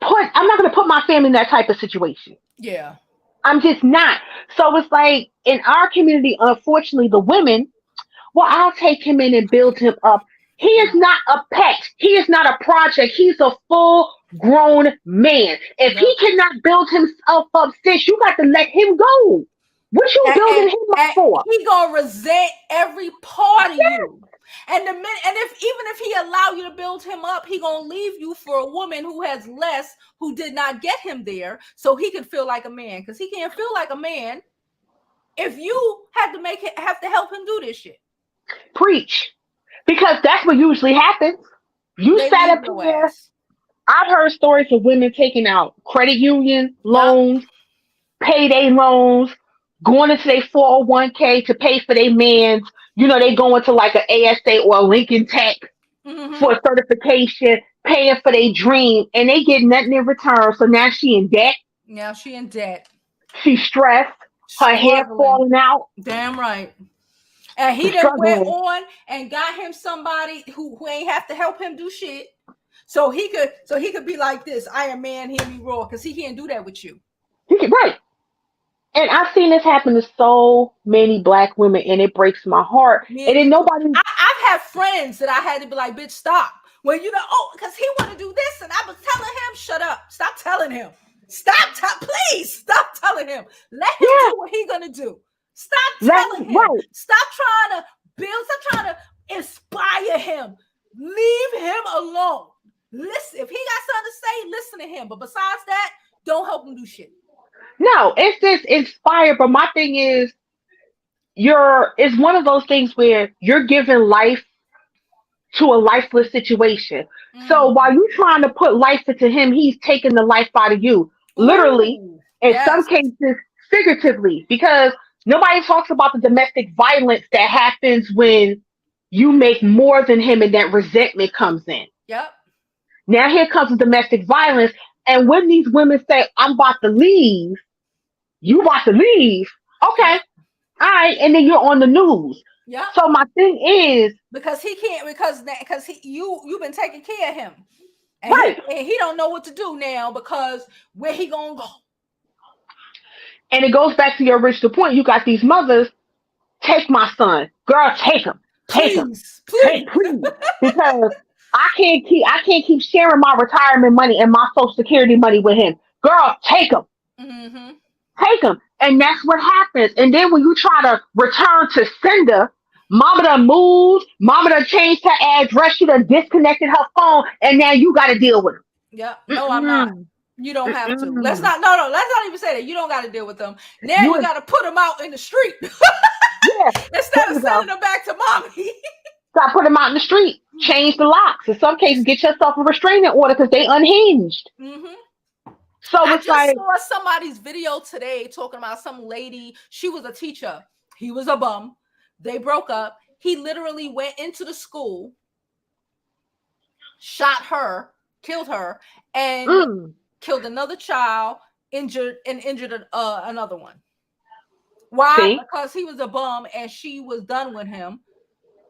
put my family in that type of situation. Yeah. I'm just not. So it's like, in our community, unfortunately, the women, well, I'll take him in and build him up. He is not a pet. He is not a project. He's a full grown man. If he Yep. cannot build himself up, sis, you got to let him go. What you building him up And for? he gonna resent every part of you. And even if he allow you to build him up, he gonna leave you for a woman who has less, who did not get him there, so he can feel like a man. Because he can't feel like a man if you have to help him do this shit. Preach. Because that's what usually happens. You They sat leave up your here. ass. I've heard stories of women taking out credit union Yup. loans, payday loans, going into their 401k to pay for their mans. They go into like an ASA or a Lincoln Tech Mm-hmm. for a certification, paying for their dream, and they get nothing in return. So now she in debt. Now she in debt, She's stressed. Her hair struggling. falling out. Damn right. And he She's done went struggling. on and got him somebody who ain't have to help him do shit. So he could be like this, Iron Man, hear me roar, because he can't do that with you. Right. And I've seen this happen to so many black women, and it breaks my heart. And then Me too. nobody, I've had friends that I had to be like, bitch, stop. When because he want to do this, and I was telling him, shut up, stop telling him, please stop telling him. Let him yeah, do what he gonna do. Stop telling him. right. Stop trying to stop trying to inspire him. Leave him alone. Listen, if he got something to say, listen to him. But besides that, don't help him do shit. No, it's just inspired. But my thing is, it's one of those things where you're giving life to a lifeless situation. So Mm. while you're trying to put life into him, he's taking the life out of you. Literally, Ooh, in some yes. cases, figuratively, because nobody talks about the domestic violence that happens when you make more than him and that resentment comes in. Yep. Now here comes the domestic violence. And when these women say, I'm about to leave, you about to leave. Okay. Yep. All right. And then you're on the news. Yep. So my thing is, Because he can't, because you've been taking care of him. And right. he don't know what to do now, because where he gonna go? And it goes back to your original point. You got these mothers, take my son. Girl, take him. Take him. Please, please. Please. Because I can't keep sharing my retirement money and my social security money with him. Girl, take him. Mm-hmm. Take him. And that's what happens. And then when you try to return to sender, mama done moved, mama done changed her address, she done disconnected her phone, and now you got to deal with him. Yep. No, I'm not. You don't have to. Let's not even say that. You don't got to deal with them. Now you got to put them out in the street. Yeah. Instead of sending them back to mommy. Got to put them out in the street. Change the locks. In some cases, get yourself a restraining order because they unhinged. Mm-hmm. So I it's just like, saw somebody's video today talking about some lady. She was a teacher. He was a bum. They broke up. He literally went into the school, shot her, killed her, and killed another child, injured another one. Why? see? Because he was a bum and she was done with him.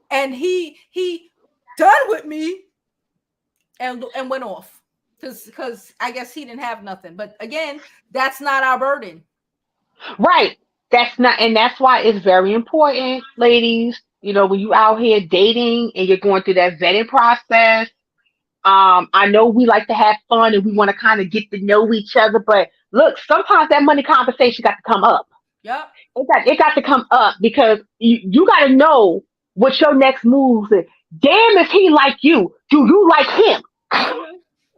And he done with me and went off. Because I guess he didn't have nothing. But again, that's not our burden. Right. That's not, and that's why it's very important, ladies. When you out here dating and you're going through that vetting process. I know we like to have fun and we want to kind of get to know each other, but look, sometimes that money conversation got to come up. Yep. It got to come up because you got to know what your next moves is. Damn, if he like you, do you like him?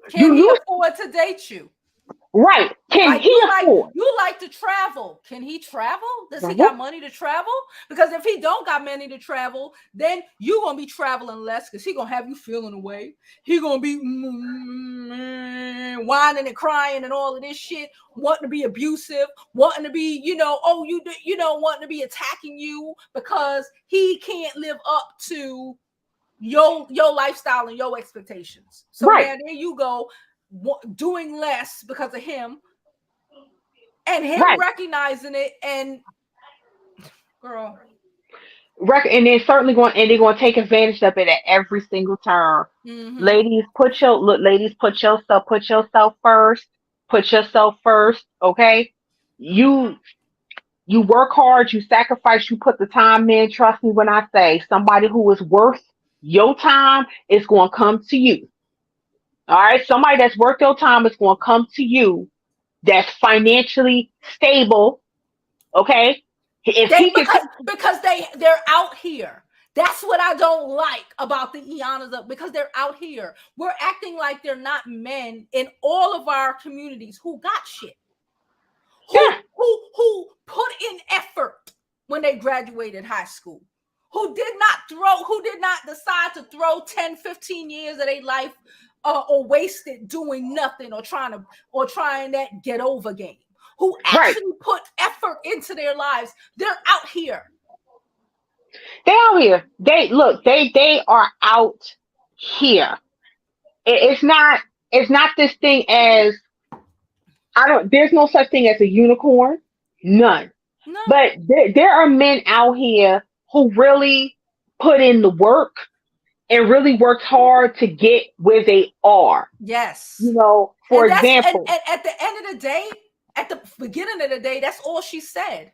Can he afford to date you? Right. Can Like he afford? you like to travel. Can he travel? Does he Mhm. got money to travel? Because if he don't got money to travel, then you gonna be traveling less because he gonna have you feeling away. He gonna be whining and crying and all of this shit, wanting to be abusive, wanting to be, wanting to be attacking you because he can't live up to your lifestyle and your expectations. So Right. now there you go, doing less because of him. And him Right. recognizing it, and girl, And they're certainly going to take advantage of it at every single turn. mm-hmm. Ladies, put yourself first. Put yourself first, okay? You work hard, you sacrifice, you put the time in. Trust me when I say somebody who is worth your time is going to come to you. All right? Somebody that's worth your time is going to come to you that's financially stable, okay? If They he could because they're out here. That's what I don't like about the Iyanlas, because they're out here. We're acting like they're not men in all of our communities who got shit. yeah, Who put in effort when they graduated high school, who did not decide to throw 10, 15 years of their life or waste it doing nothing or trying that get over game, who right. actually put effort into their lives. They're out here. They out here. They are out here. It's not this thing as I don't there's no such thing as a unicorn. None. No. But there are men out here who really put in the work and really worked hard to get where they are. Yes. For And that's example. and at the end of the day, at the beginning of the day, that's all she said.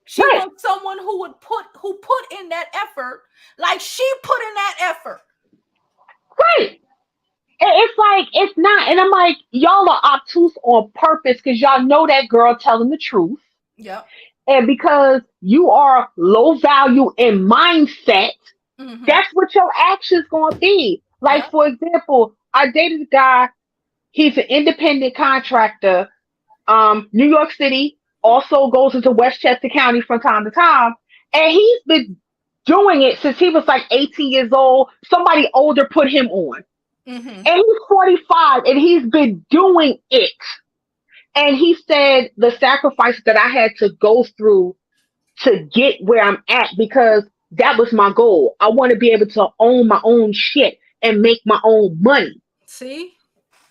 She Right, wants someone who put in that effort, like she put in that effort. right. It's like it's not, and I'm like, y'all are obtuse on purpose because y'all know that girl telling the truth. Yep. And because you are low value in mindset, Mm-hmm. that's what your actions gonna be. Like Yep. for example, I dated a guy. He's an independent contractor. New York City, also goes into Westchester County from time to time, and he's been doing it since he was like 18 years old. Somebody older put him on, Mm-hmm. and he's 45, and he's been doing it. And he said the sacrifices that I had to go through to get where I'm at because that was my goal. I want to be able to own my own shit and make my own money. See?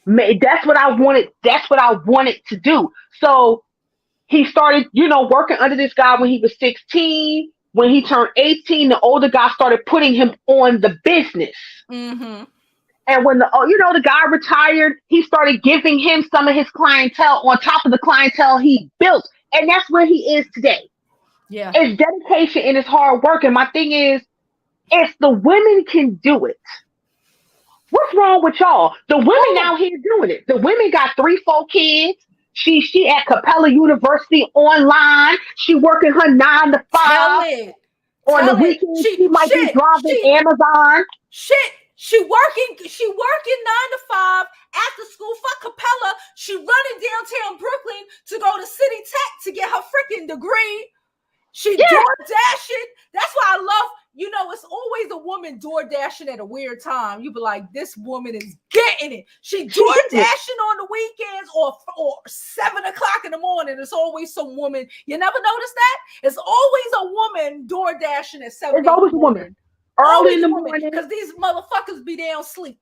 That's what I wanted. That's what I wanted to do. So he started, working under this guy when he was 16. When he turned 18, the older guy started putting him on the business. Mm-hmm. And when the guy retired, he started giving him some of his clientele on top of the clientele he built. And that's where he is today. Yeah. It's dedication and it's hard work. And my thing is, if the women can do it, what's wrong with y'all? The women out here doing it. The women got 3, 4 kids. She at Capella University online. She working her 9 to 5. Tell it. On the Tell it. weekend, she might be driving Amazon. She working 9 to 5 after school for Capella. She running downtown Brooklyn to go to City Tech to get her freaking degree. She door dashing. That's why I love, it's always a woman door dashing at a weird time. You be like, this woman is getting it. She door dashing on the weekends or 7:00 in the morning. It's always some woman. You never notice that? It's always a woman door dashing at 7. It's always a woman. Early in the morning. Because these motherfuckers be down sleep.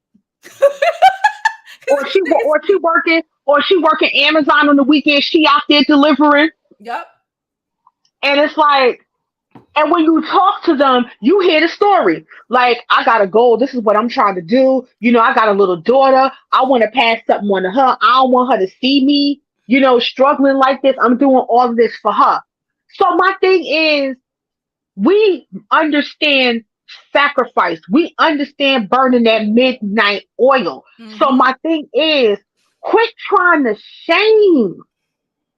or she working Amazon on the weekend. She out there delivering. Yep. And it's like, and when you talk to them, you hear the story. Like, I got a goal. This is what I'm trying to do. I got a little daughter. I want to pass something on to her. I don't want her to see me, struggling like this. I'm doing all of this for her. So my thing is, we understand sacrifice. We understand burning that midnight oil. Mm-hmm. So my thing is, quit trying to shame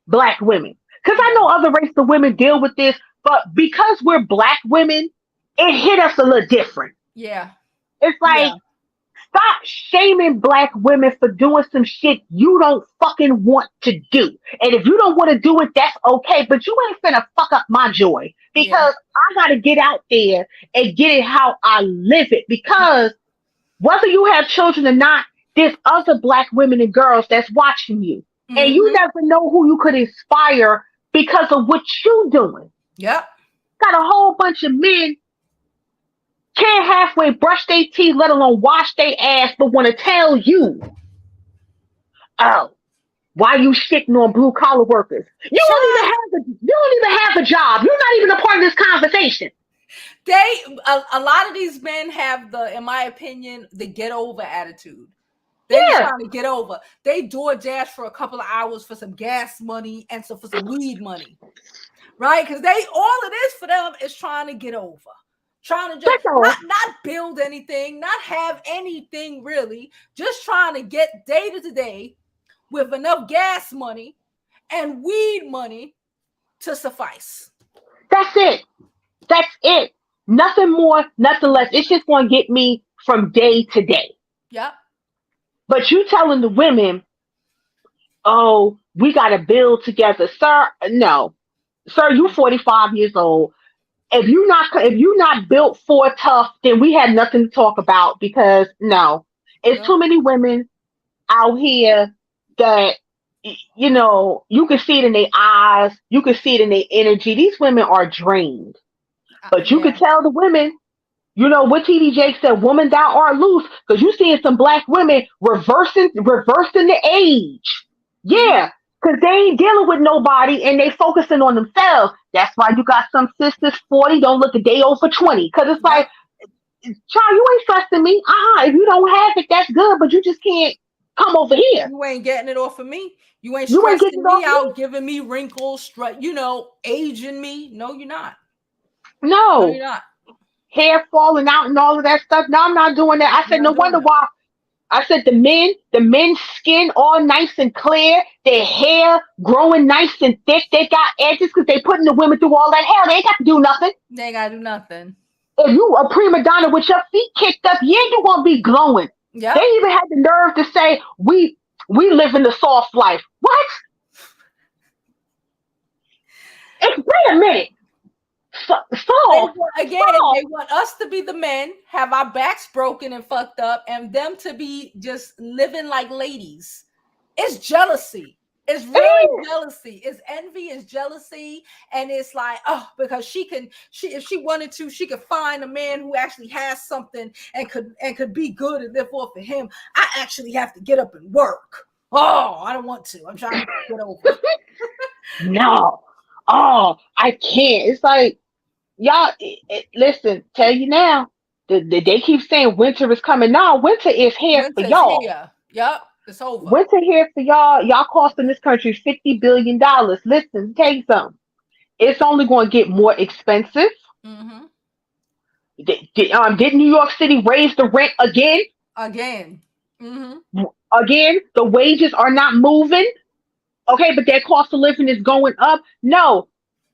Black women. Because I know other races of women deal with this, but because we're Black women, it hit us a little different. Yeah. It's like, Stop shaming black women for doing some shit you don't fucking want to do. And if you don't want to do it, that's okay. But you ain't finna fuck up my joy Yeah. because I gotta get out there and get it how I live it. Because whether you have children or not, there's other black women and girls that's watching you. And you Mhm. never know who you could inspire because of what you doing. Yep. Got a whole bunch of men can't halfway brush their teeth, let alone wash their ass, but want to tell you, oh, why you shitting on blue collar workers? Child, You don't even have a job. You're not even a part of this conversation. a lot of these men have in my opinion, the get over attitude. They're just Yeah, trying to get over. They DoorDash for a couple of hours for some gas money and for some weed money, right? Because all it is for them is trying to get over, trying to just that's all. not build anything, not have anything really, just trying to get day to day with enough gas money and weed money to suffice. That's it. That's it. Nothing more, nothing less. It's just going to get me from day to day. Yep. But you telling the women, oh, we got to build together, sir. No, sir, you 45 years old. If you not built for tough, then we had nothing to talk about because no, it's too many women out here that you can see it in their eyes, you can see it in their energy. These women are drained, but you Yeah. can tell the women. You know what TD Jakes said, woman thou art loose, because you seeing some black women reversing the age. Yeah, because they ain't dealing with nobody and they focusing on themselves. That's why you got some sisters 40, don't look a day over 20. Because it's like, child, you ain't trusting me. If you don't have it, that's good, but you just can't come over here. You ain't getting it off of me. You ain't You ain't getting stressing it off me out, me. giving me wrinkles, aging me. No, you're not. No, No. you're not. Hair falling out and all of that stuff. No, I'm not doing that. I said, You're no not doing wonder that. why. I said the men's skin all nice and clear, their hair growing nice and thick. They got edges because they putting the women through all that hell. They ain't got to do nothing. They ain't gotta do nothing. If you a prima donna with your feet kicked up, yeah, you gonna be glowing. Yep. They even had the nerve to say we live in the soft life. What? Wait a minute. Soft. They Soft. want us to be the men, have our backs broken and fucked up, and them to be just living like ladies. It's jealousy. It's really jealousy. It's envy, it's jealousy, and it's like, because if she wanted to, she could find a man who actually has something and could be good and live off of him. I actually have to get up and work. Oh, I don't want to. I'm trying to get over. No. Oh, I can't. It's like, y'all, listen, tell you now, they keep saying winter is coming. No, winter is here for Winter's y'all. here. Yep, it's over. Winter here for y'all. Y'all costing this country $50 billion. Listen, tell you something. It's only going to get more expensive. Mm-hmm. Did New York City raise the rent again? Again. Mm-hmm. Again, the wages are not moving. Okay, but their cost of living is going up. No,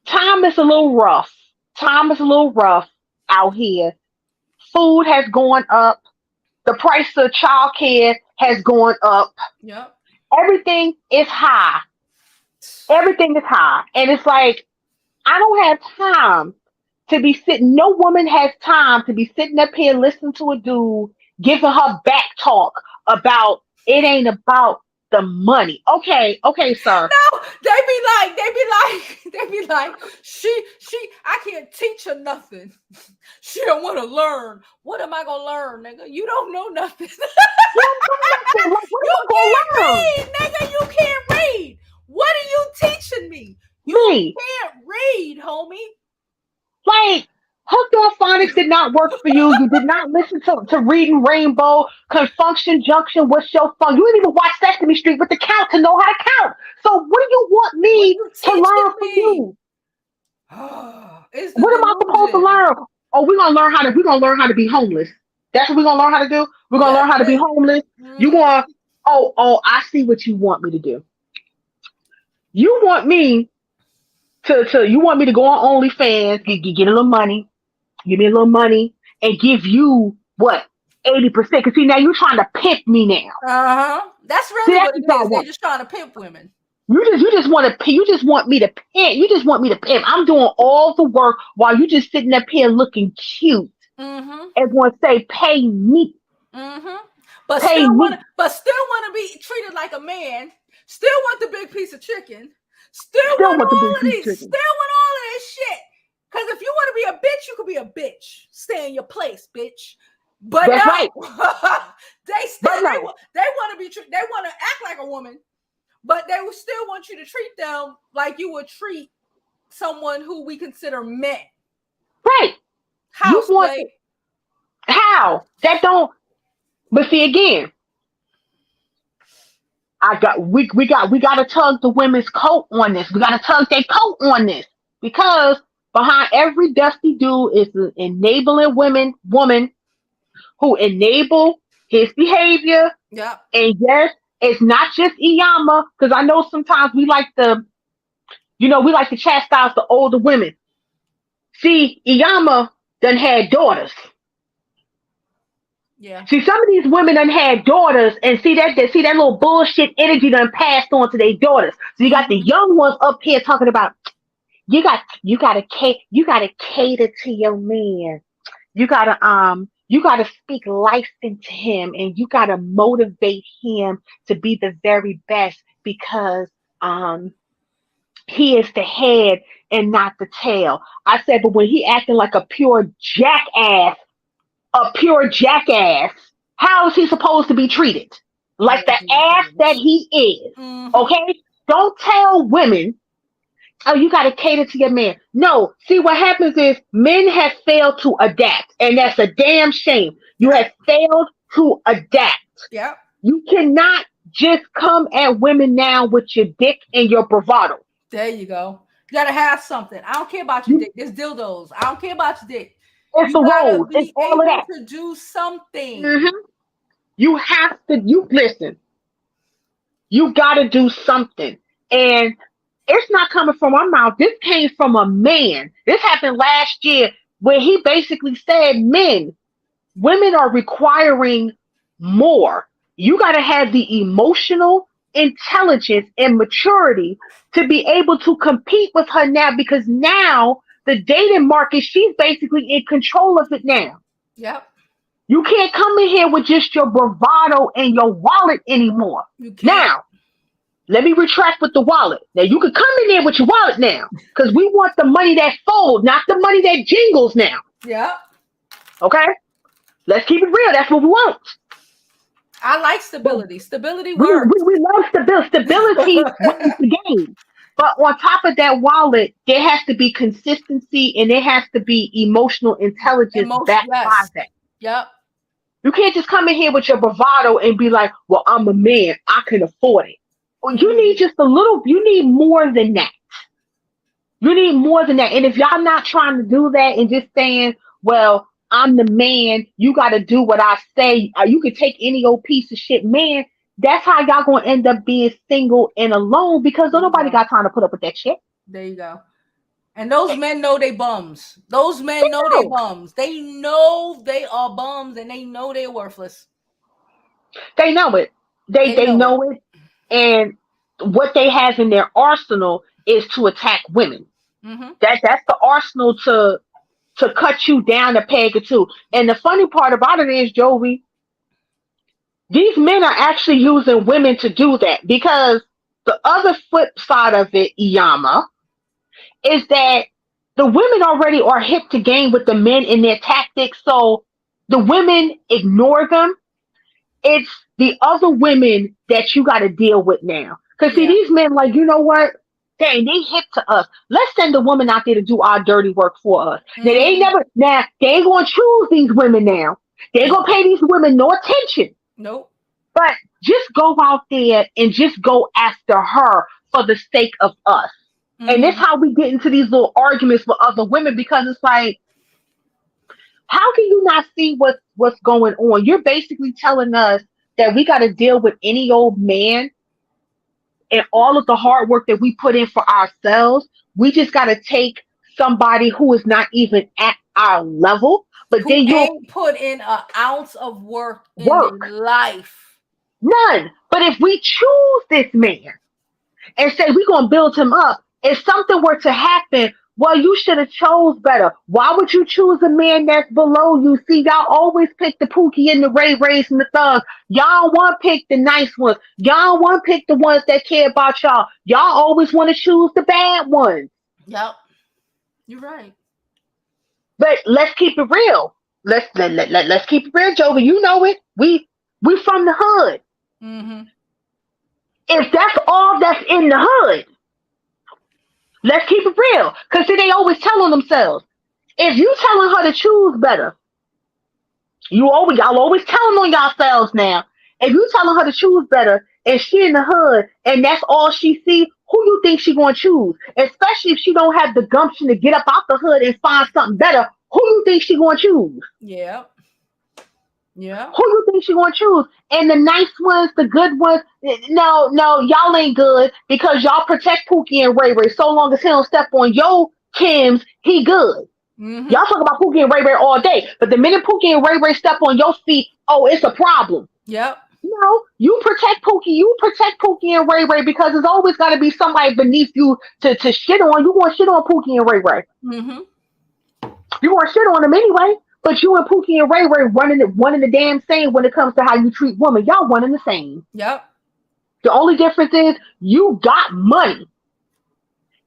time is a little rough. Time is a little rough out here. Food has gone up. The price of childcare has gone up. Yep. Everything is high. Everything is high. And it's like, I don't have time to be sitting. No woman has time to be sitting up here listening to a dude giving her back talk about it ain't about the money. Okay, sir. No, they be like, she, I can't teach her nothing. She don't want to learn. What am I gonna learn, nigga? You don't know nothing. Like, what You am I can't gonna learn? read, nigga. You can't read. What are you teaching me? You Me. can't read, homie. Like, hooked on phonics did not work for you. You did not listen to Reading Rainbow, Confunction Junction. What's your fun? You didn't even watch Sesame Street with the count to know how to count. So what do you want me to learn from you? It's the What am I supposed to delusion. learn? Oh, we're gonna learn how to be homeless. That's what we're gonna learn how to do. We're gonna learn how to be homeless. You going? Oh, I see what you want me to do. You want me you want me to go on OnlyFans, get a little money, give me a little money, and give you what? 80%. Because see, now you're trying to pimp me now. That's See, really that's what it what I is. They're want. just trying to pimp women. You just want to you just want me to pimp. You just want me to pimp. I'm doing all the work while you just sitting up here looking cute. Everyone say, pay me. But Pay still me. want to be treated like a man. Still want the big piece of chicken. Still Still want want the all big of piece these. chicken. Still want all of this shit. Because if you want to be a bitch, you could be a bitch. Stay in your place, bitch. But That's no, right. they want to be they want to act like a woman, but they would still want you to treat them like you would treat someone who we consider men. Right. How? How? That don't. But see again, we got to tug the women's coat on this. We got to tug their coat on this because behind every dusty dude is an enabling woman who enable his behavior. Yeah. And yes, it's not just Iyanla, because I know sometimes we like to chastise the older women. See, Iyanla done had daughters. Yeah. See, some of these women done had daughters, and see that little bullshit energy done passed on to their daughters. So you got the young ones up here talking about you gotta cater to your man. You gotta speak life into him, and you gotta motivate him to be the very best because he is the head and not the tail. I said, but when he acting like a pure jackass, how is he supposed to be treated? Like the ass that he is. Okay? Don't tell women, oh, you got to cater to your man. No. See, what happens is men have failed to adapt, and that's a damn shame. You have failed to adapt. Yeah. You cannot just come at women now with your dick and your bravado. There you go. You got to have something. I don't care about your dick. There's dildos. I don't care about your dick. It's the rose. It's all of that. To do something. You have to. You listen. You got to do something, and it's not coming from my mouth. This came from a man. This happened last year, where he basically said, women are requiring more. You got to have the emotional intelligence and maturity to be able to compete with her now, because now the dating market, she's basically in control of it now. Yep. You can't come in here with just your bravado and your wallet anymore. Now, let me retract with the wallet. Now, you can come in there with your wallet now, because we want the money that folds, not the money that jingles now. Yeah. Okay? Let's keep it real. That's what we want. I like stability. Stability works. We love stability. Stability wins the game. But on top of that wallet, there has to be consistency, and there has to be emotional intelligence backed by that. Yep. You can't just come in here with your bravado and be like, well, I'm a man. I can afford it. Well, you need just a little, you need more than that. You need more than that. And if y'all not trying to do that and just saying, well, I'm the man, you got to do what I say. You can take any old piece of shit, man. That's how y'all going to end up being single and alone, because nobody got time to put up with that shit. There you go. And those men know they bums. Those men know they bums. They know they are bums, and they know they're worthless. They know it. They know it. And what they have in their arsenal is to attack women. That's the arsenal to cut you down a peg or two. And the funny part about it is, Jovi, these men are actually using women to do that, because the other flip side of it, Iyanla, is that the women already are hip to game with the men in their tactics, so the women ignore them. It's the other women that you got to deal with now. Because see, these men, like, you know what? Dang, they hip to us. Let's send a woman out there to do our dirty work for us. Now, they ain't going to choose these women now. They ain't going to pay these women no attention. Nope. But just go out there and just go after her for the sake of us. And that's how we get into these little arguments with other women, because it's like, how can you not see what's going on? You're basically telling us that we got to deal with any old man and all of the hard work that we put in for ourselves. We just got to take somebody who is not even at our level. but Who then you'll ain't put in an ounce of work in work. their life. None. But if we choose this man and say we're gonna build him up, if something were to happen, well, you should have chose better. Why would you choose a man that's below you? See, y'all always pick the Pookie and the Ray Rays and the thugs. Y'all want to pick the nice ones. Y'all want to pick the ones that care about y'all. Y'all always want to choose the bad ones. Yep. You're right. But let's keep it real. Let's keep it real, Jovi. You know it. We from the hood. Mm-hmm. If that's all that's in the hood, let's keep it real. Because they always telling themselves, if you telling her to choose better, y'all always telling on yourselves now. If you telling her to choose better and she in the hood and that's all she see, who you think she gonna choose? Especially if she don't have the gumption to get up out the hood and find something better, who you think she gonna choose? Yeah. Yeah. Who you think she gonna choose? And the nice ones, the good ones, no, y'all ain't good because y'all protect Pookie and Ray Ray so long as he don't step on your Kims, he good. Mm-hmm. Y'all talk about Pookie and Ray Ray all day, but the minute Pookie and Ray Ray step on your feet, oh, it's a problem. Yep. No, you protect Pookie and Ray Ray because there's always got to be somebody beneath you to shit on. You want to shit on Pookie and Ray Ray. Mm-hmm. You want to shit on them anyway. But you and Pookie and Ray Ray one in the damn same when it comes to how you treat women. Y'all one in the same. Yep. The only difference is you got money.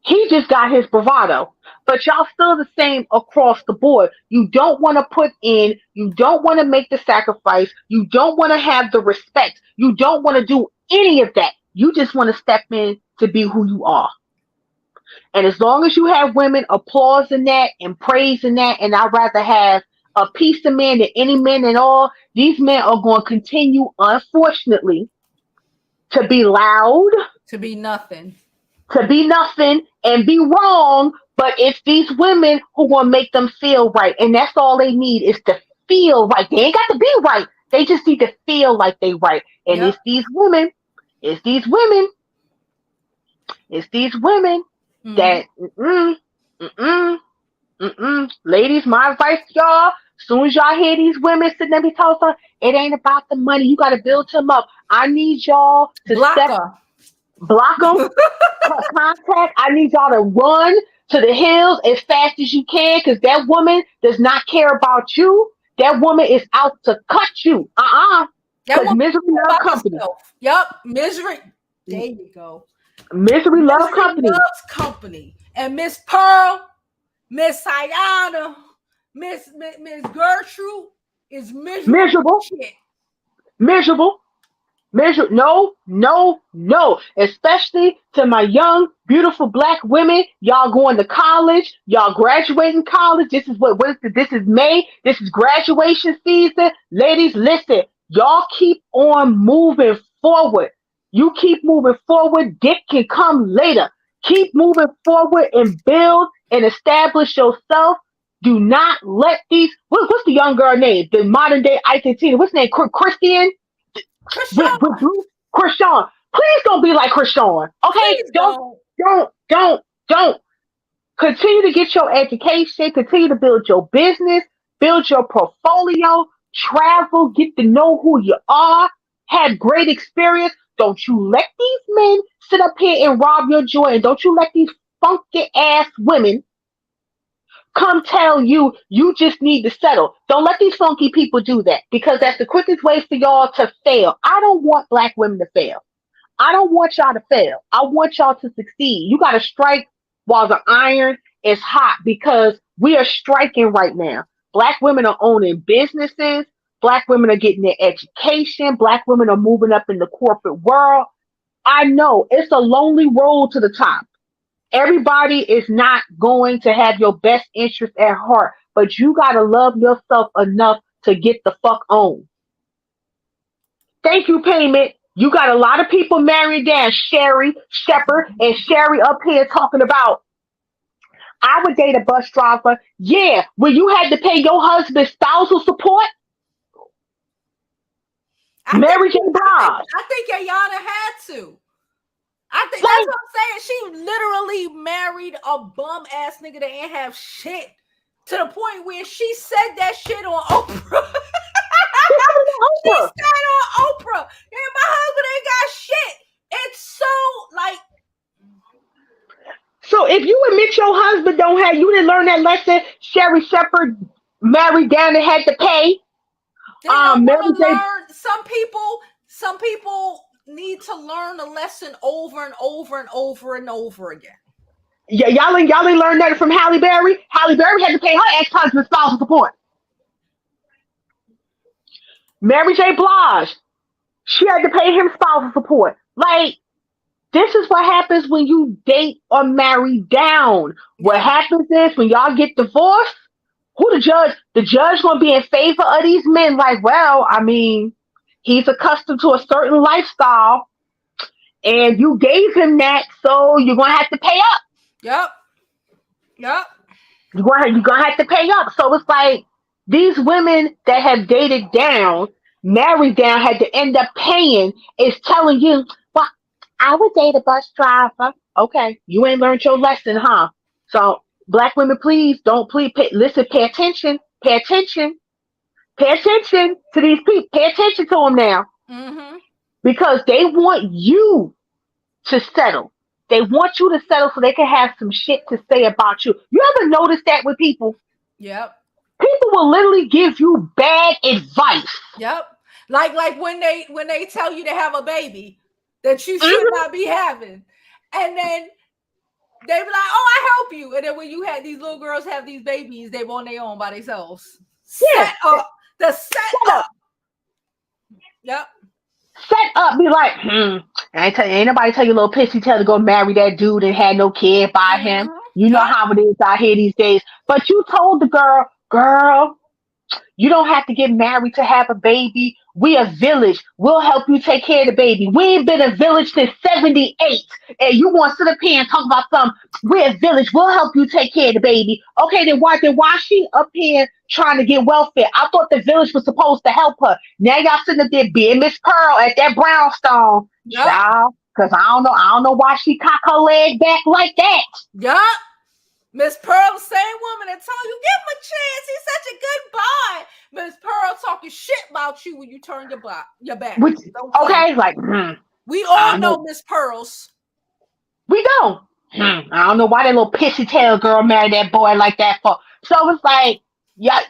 He just got his bravado. But y'all still the same across the board. You don't want to put in, you don't want to make the sacrifice, you don't want to have the respect, you don't want to do any of that. You just want to step in to be who you are. And as long as you have women applauding that and praising that, and I'd rather have a piece of men than any men at all, these men are going to continue, unfortunately, to be loud, To be nothing. and be wrong. But it's these women who going to make them feel right. And that's all they need is to feel right. They ain't got to be right. They just need to feel like they right. And Yep. it's these women Mm-hmm. that, ladies, my advice to y'all, as soon as y'all hear these women sitting there be talking, it ain't about the money. You got to build them up. I need y'all to block them, cut contact. I need y'all to run to the hills as fast as you can because that woman does not care about you. That woman is out to cut you. That Because woman misery love about company. herself. Yep. Misery. There you go. Misery love company. Loves company. And Miss Pearl, Miss Ayanna, Miss Gertrude is miserable. Shit. Miserable. No. Especially to my young, beautiful black women. Y'all going to college. Y'all graduating college. This is this is May. This is graduation season. Ladies, listen. Y'all keep on moving forward. You keep moving forward. Dick can come later. Keep moving forward and build and establish yourself. Do not let these. What's the young girl name? The modern day Ike and Tina. What's her name? Christian. With Krishan. Please don't be like Krishan. Okay? Don't. Continue to get your education. Continue to build your business. Build your portfolio. Travel. Get to know who you are. Have great experience. Don't you let these men sit up here and rob your joy. And don't you let these funky ass women come tell you you just need to settle. Don't let these funky people do that because that's the quickest way for y'all to fail. I don't want black women to fail. I don't want y'all to fail. I want y'all to succeed. You got to strike while the iron is hot because we are striking right now. Black women are owning businesses. Black women are getting their education. Black women are moving up in the corporate world. I know it's a lonely road to the top. Everybody is not going to have your best interest at heart, but you got to love yourself enough to get the fuck on. Thank you, Payment. You got a lot of people married down. Sherry, Shepherd, and Sherry up here talking about, I would date a bus driver. Yeah, when you had to pay your husband spousal support, Mary J. Blige. I think Ayanna had to. I think that's what I'm saying. She literally married a bum ass nigga that ain't have shit To the point where she said that shit on Oprah. She Oprah. said on Oprah, "Yeah, my husband ain't got shit." It's so like, So if you admit your husband don't have, you didn't learn that lesson. Sherry Shepherd married down and had to pay. they don't Mary want to J. learn. Some people need to learn a lesson over and over and over and over again. Yeah, y'all ain't learned that from Halle Berry. Halle Berry had to pay her ex-husband spousal support. Mary J. Blige, she had to pay him spousal support. Like, this is what happens when you date or marry down. What Yeah. happens is when y'all get divorced, who the judge? The judge gonna be in favor of these men. Like, well, I mean, he's accustomed to a certain lifestyle, and you gave him that, so you're gonna have to pay up. Yep. Yep. You're gonna have to pay up. So it's like these women that have dated down, married down, had to end up paying. Is telling you, well, I would date a bus driver. Okay, you ain't learned your lesson, huh? So black women, please don't listen. Pay attention. Pay attention. Pay attention to these people. Pay attention to them now, Mm-hmm. because they want you to settle. They want you to settle so they can have some shit to say about you. You ever notice that with people? Yep. People will literally give you bad advice. Yep. Like when they tell you to have a baby that you should Mhm. not be having, and then they be like, "Oh, I help you," and then when you had these little girls have these babies, they on their own by themselves. Yeah. Set up the set Shut up. up. Yep. Set up. Be like, ain't nobody tell you little pissy tail to go marry that dude and had no kid by him. Mm-hmm. You know Yep. how it is out here these days. But you told the girl, you don't have to get married to have a baby. We a village. We'll help you take care of the baby. We ain't been a village since 78. And you want to sit up here and talk about something. We're a village. We'll help you take care of the baby. Okay, then why she up here trying to get welfare? I thought the village was supposed to help her. Now y'all sitting up there being Miss Pearl at that brownstone. Yep. Child, because I don't know why she cock her leg back like that. Yep. Miss Pearl, the same woman that told you, "Give him a chance. He's such a good boy." Miss Pearl talking shit about you when you turn your back. Which, Don't play. okay, like, We I all know. know Miss Pearls. We don't. I don't know why that little pissy tail girl married that boy like that for. So it's like, yeah,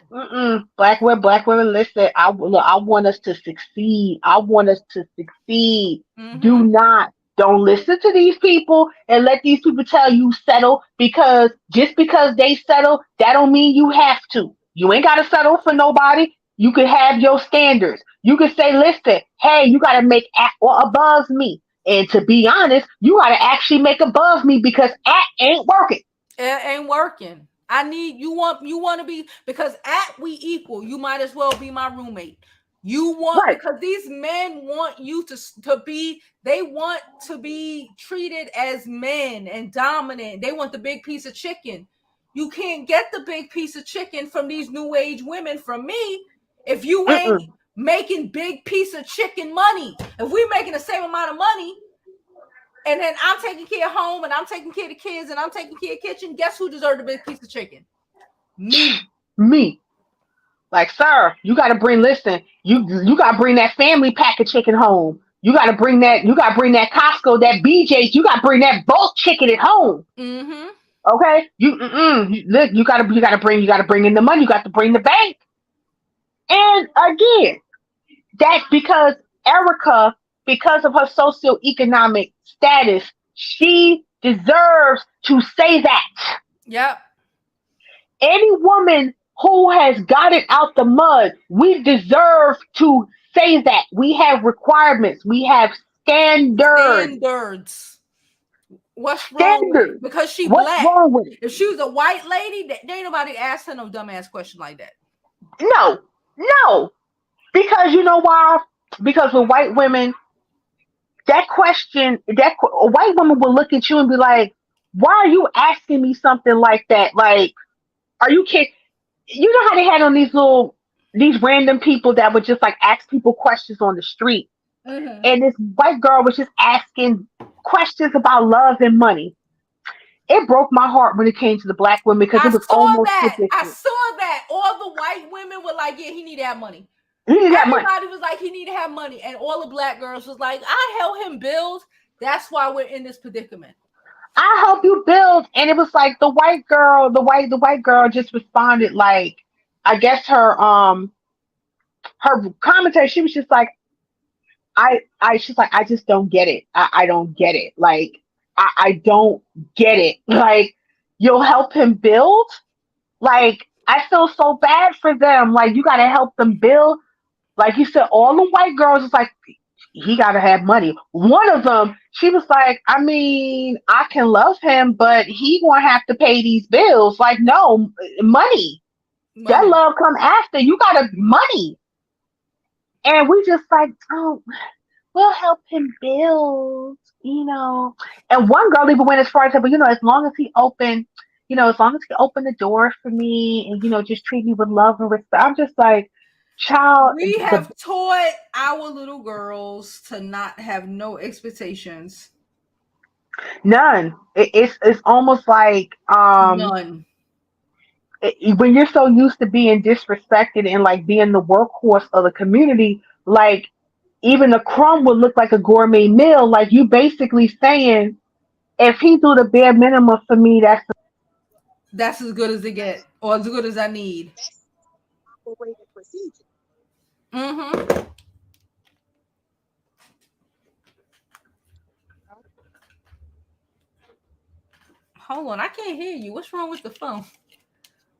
black women, listen. I want us to succeed. I want us to succeed. Mm-hmm. Don't listen to these people and let these people tell you settle, because just because they settle, that don't mean you have to. You ain't gotta settle for nobody. You can have your standards. You can say, listen, hey, you gotta make at or above me. And to be honest, you gotta actually make above me, because at ain't working. It ain't working. I need you want to be, because at we equal. You might as well be my roommate. You want, Right. because these men want you to be, they want to be treated as men and dominant. They want the big piece of chicken. You can't get the big piece of chicken from these new age women from me if you ain't making big piece of chicken money. If we're making the same amount of money, and then I'm taking care of home, and I'm taking care of the kids, and I'm taking care of kitchen, guess who deserved a big piece of chicken? Me. Like, sir, you gotta bring. Listen, you gotta bring that family pack of chicken home. You gotta bring that. You gotta bring that Costco, that BJ's. You gotta bring that bulk chicken at home. Mm-hmm. Okay, look, you gotta bring in the money. You got to bring the bank. And again, that's because Erica, because of her socioeconomic status, she deserves to say that. Yep. Any woman who has got it out the mud, we deserve to say that. We have requirements. We have standards. What's wrong with it? Because she What's black. wrong with it? If she was a white lady, there ain't nobody asked her no dumbass question like that. No. Because you know why? Because with white women, that question, a white woman will look at you and be like, why are you asking me something like that? Like, are you kidding? You know how they had on these random people that would just like ask people questions on the street. Mm-hmm. And this white girl was just asking questions about love and money. it broke my heart when it came to the black women because I it was saw almost that. I ridiculous. saw that. All the white women were like, yeah, he need to have money. He didn't have money. Everybody was like, he need to have money. And all the black girls was like, I help him build. That's why we're in this predicament. I help you build. And it was like the white girl just responded like, I guess her commentary, she was just like, she's like, I just don't get it. I don't get it. Like, I don't get it. Like, you'll help him build? Like, I feel so bad for them. Like, you got to help them build. Like you said, all the white girls is like, he got to have money. One of them, she was like, I mean, I can love him, but he going to have to pay these bills. Like, no, money. That love come after. You got to money. And we just like, oh, we'll help him build, you know. And one girl even went as far as said, but you know, as long as he open, you know, as long as he open the door for me and, you know, just treat me with love and respect. I'm just like, child. We have taught our little girls to not have no expectations. None. It's almost like None. When you're so used to being disrespected and like being the workhorse of the community, like even a crumb would look like a gourmet meal. Like you basically saying, if he do the bare minimum for me, that's as good as it get, or as good as I need. Mm-hmm. Hold on, I can't hear you. What's wrong with the phone?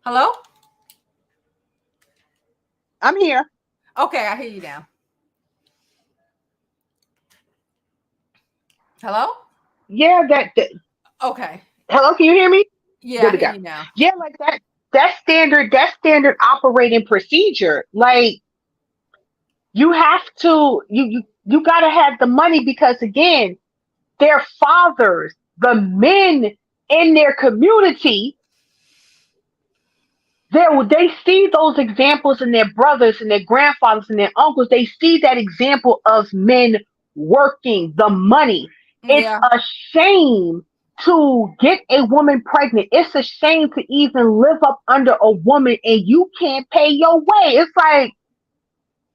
Hello? I'm here. Okay, I hear you now. Hello? Yeah, okay. Hello, can you hear me? Yeah, I hear you now. Yeah, like that's standard operating procedure. Like you have to you gotta have the money because again, their fathers, the men in their community, they see those examples in their brothers and their grandfathers and their uncles. They see that example of men working the money. It's a shame to get a woman pregnant. It's a shame to even live up under a woman and you can't pay your way. It's like,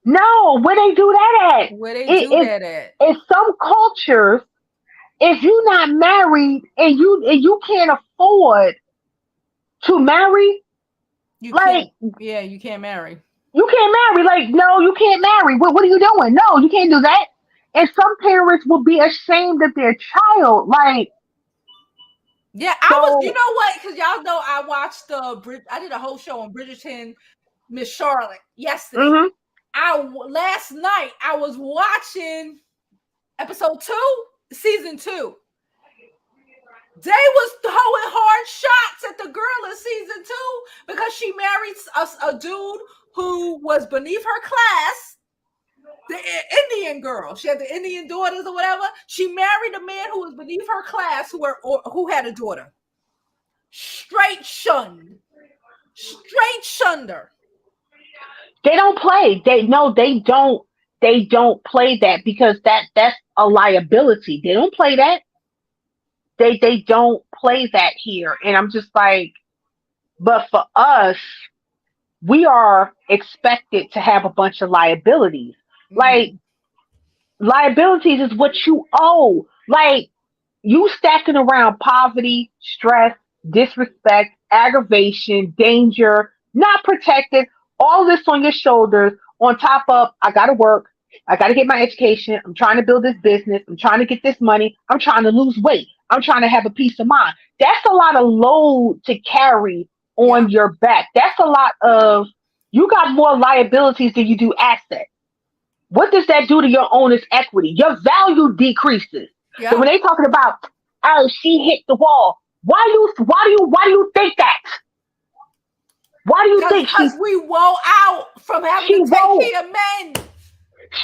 no, where they do that at? Where they do that at? In some cultures, if you're not married and you can't afford to marry, you like you can't marry. You can't marry. Like, no, you can't marry. What are you doing? No, you can't do that. And some parents will be ashamed of their child. Like, yeah, I was. You know what? Because y'all know I watched I did a whole show on Bridgerton, Miss Charlotte yesterday. Mm-hmm. Last night I was watching episode 2, season 2. They was throwing hard shots at the girl in season 2 because she married a dude who was beneath her class. The Indian girl. She had the Indian daughters or whatever. She married a man who was beneath her class who had a daughter. Straight shunned her. They don't play. They don't play that because that's a liability. They don't play that. They don't play that here. And I'm just like, but for us, we are expected to have a bunch of liabilities. Like, liabilities is what you owe. Like, you stacking around poverty, stress, disrespect, aggravation, danger, not protected, all this on your shoulders, on top of, I gotta work, I gotta get my education, I'm trying to build this business, I'm trying to get this money, I'm trying to lose weight, I'm trying to have a peace of mind. That's a lot of load to carry on your back. That's a lot of, you got more liabilities than you do assets. What does that do to your owner's equity? Your value decreases. Yeah. So when they talking about, oh, she hit the wall, why do you think that? Why do you think because we wore out from having to take care of men.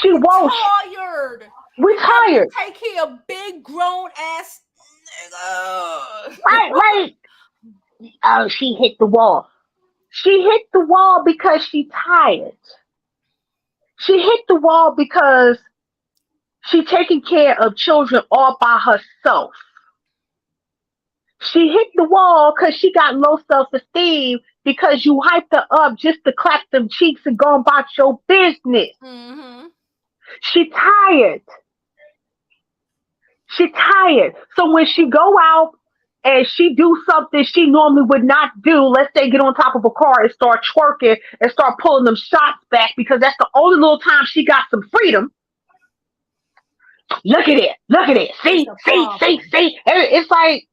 She won't. Tired. We're tired. Take care of big grown ass nigga. Right. Oh, she hit the wall. She hit the wall because she's tired. She hit the wall because she's taking care of children all by herself. She hit the wall because she got low self-esteem because you hyped her up just to clap them cheeks and go about your business. Mm-hmm. She tired. She tired. So when she go out and she do something she normally would not do, let's say get on top of a car and start twerking and start pulling them shots back because that's the only little time she got some freedom. Look at it. Look at it. It's See, a see, see, problem. see. It's like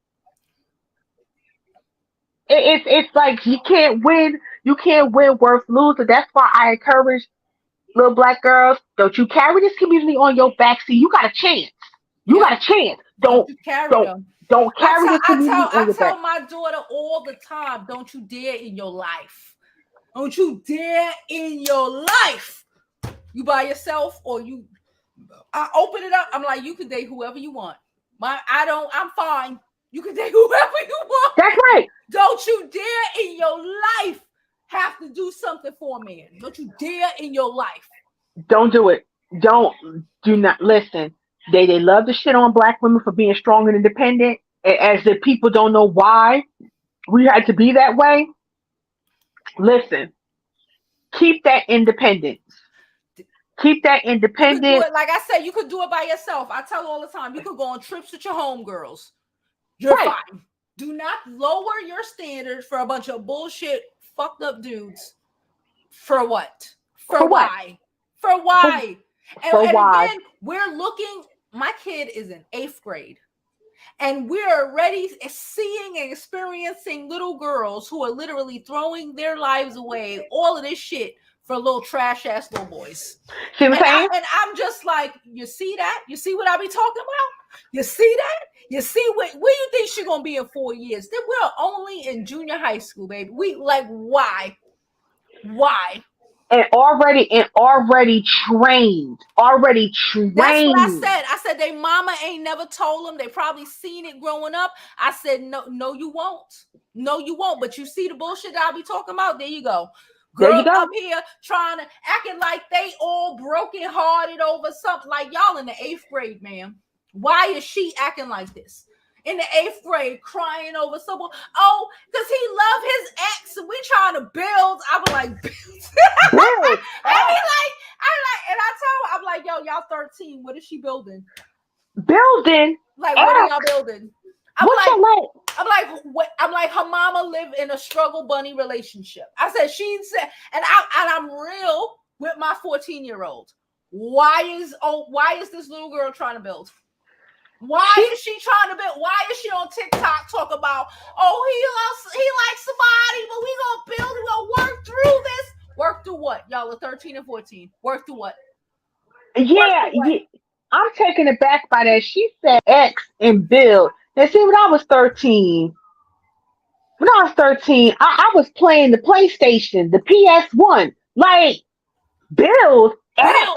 it's like you can't win. You can't win worth losing. That's why I encourage little black girls. Don't you carry this community on your back. See, you got a chance. You Yep. got a chance. Don't Don't you carry don't them. don't I carry tell this I community tell on I your back. tell my daughter all the time, don't you dare in your life. Don't you dare in your life. You by yourself or you I open it up. I'm like, you can date whoever you want. I'm fine. You can date whoever you want. That's right. Don't you dare in your life have to do something for a man. Don't you dare in your life. Don't do it. Do not listen. They love to shit on black women for being strong and independent, as if people don't know why we had to be that way. Listen, keep that independence. Keep that You could do independence. it, like I said, you could do it by yourself. I tell all the time, you could go on trips with your homegirls. You're Right. fine. Do not lower your standards for a bunch of bullshit, fucked up dudes. For what? For For what? why? For why? For And why? again, we're looking, my kid is in 8th grade. And we're already seeing and experiencing little girls who are literally throwing their lives away, all of this shit for little trash ass little boys. See what I'm saying? And I'm just like, you see that? You see what I be talking about? You see that? You see where you think she's gonna be in 4 years? Then we're only in junior high school, baby. We like why? Why? And already trained. Already That's what I trained. said. I said they mama ain't never told them. They probably seen it growing up. I said, no, you won't. No, you won't. But you see the bullshit that I be talking about? There you go. There you Girl go. up here trying to acting like they all broken hearted over something. Like y'all in the 8th grade, ma'am. Why is she acting like this? In the 8th grade, crying over someone. Oh, because he loved his ex and we trying to build. I was like, Build. and I tell her, I'm like, yo, y'all 13. What is she building? Building. Like, what are y'all building? I'm like, her mama lived in a struggle bunny relationship. I said, she said, and I'm real with my 14-year-old. Why is this little girl trying to build? Why is she trying to build? Why is she on TikTok talking about, oh, he likes somebody, but we gonna build, we gonna work through this. Work through what? Y'all are 13 and 14. Work through what? Yeah, yeah. I'm taken aback by that. She said X and build. Now, see, when I was 13, I was playing the PlayStation, the PS1. Like, build X.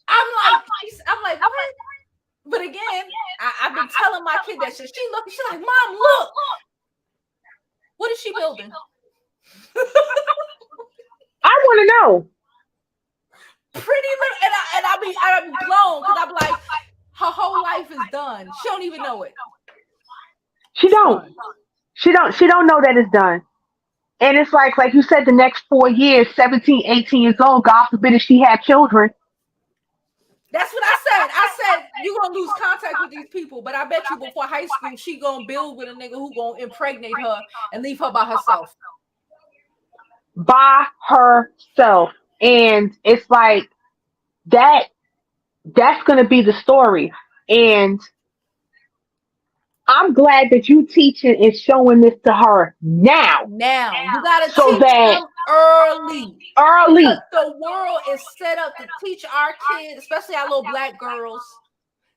I'm like, what? But again, I've been telling my kid that shit. She's like, Mom, look. What is she building? I want to know. Pretty little, and I'm blown because I'm like, her whole life is done. She don't even know it. She don't know that it's done. And it's like you said, the next 4 years, 17, 18 years old, God forbid if she had children. That's what I said. I said, you're going to lose contact with these people, but I bet you before high school, she going to build with a nigga who going to impregnate her and leave her by herself. By herself. And it's like, that's going to be the story. And I'm glad that you teaching and showing this to her now. You got to teach them early. Because the world is set up to teach our kids, especially our little black girls,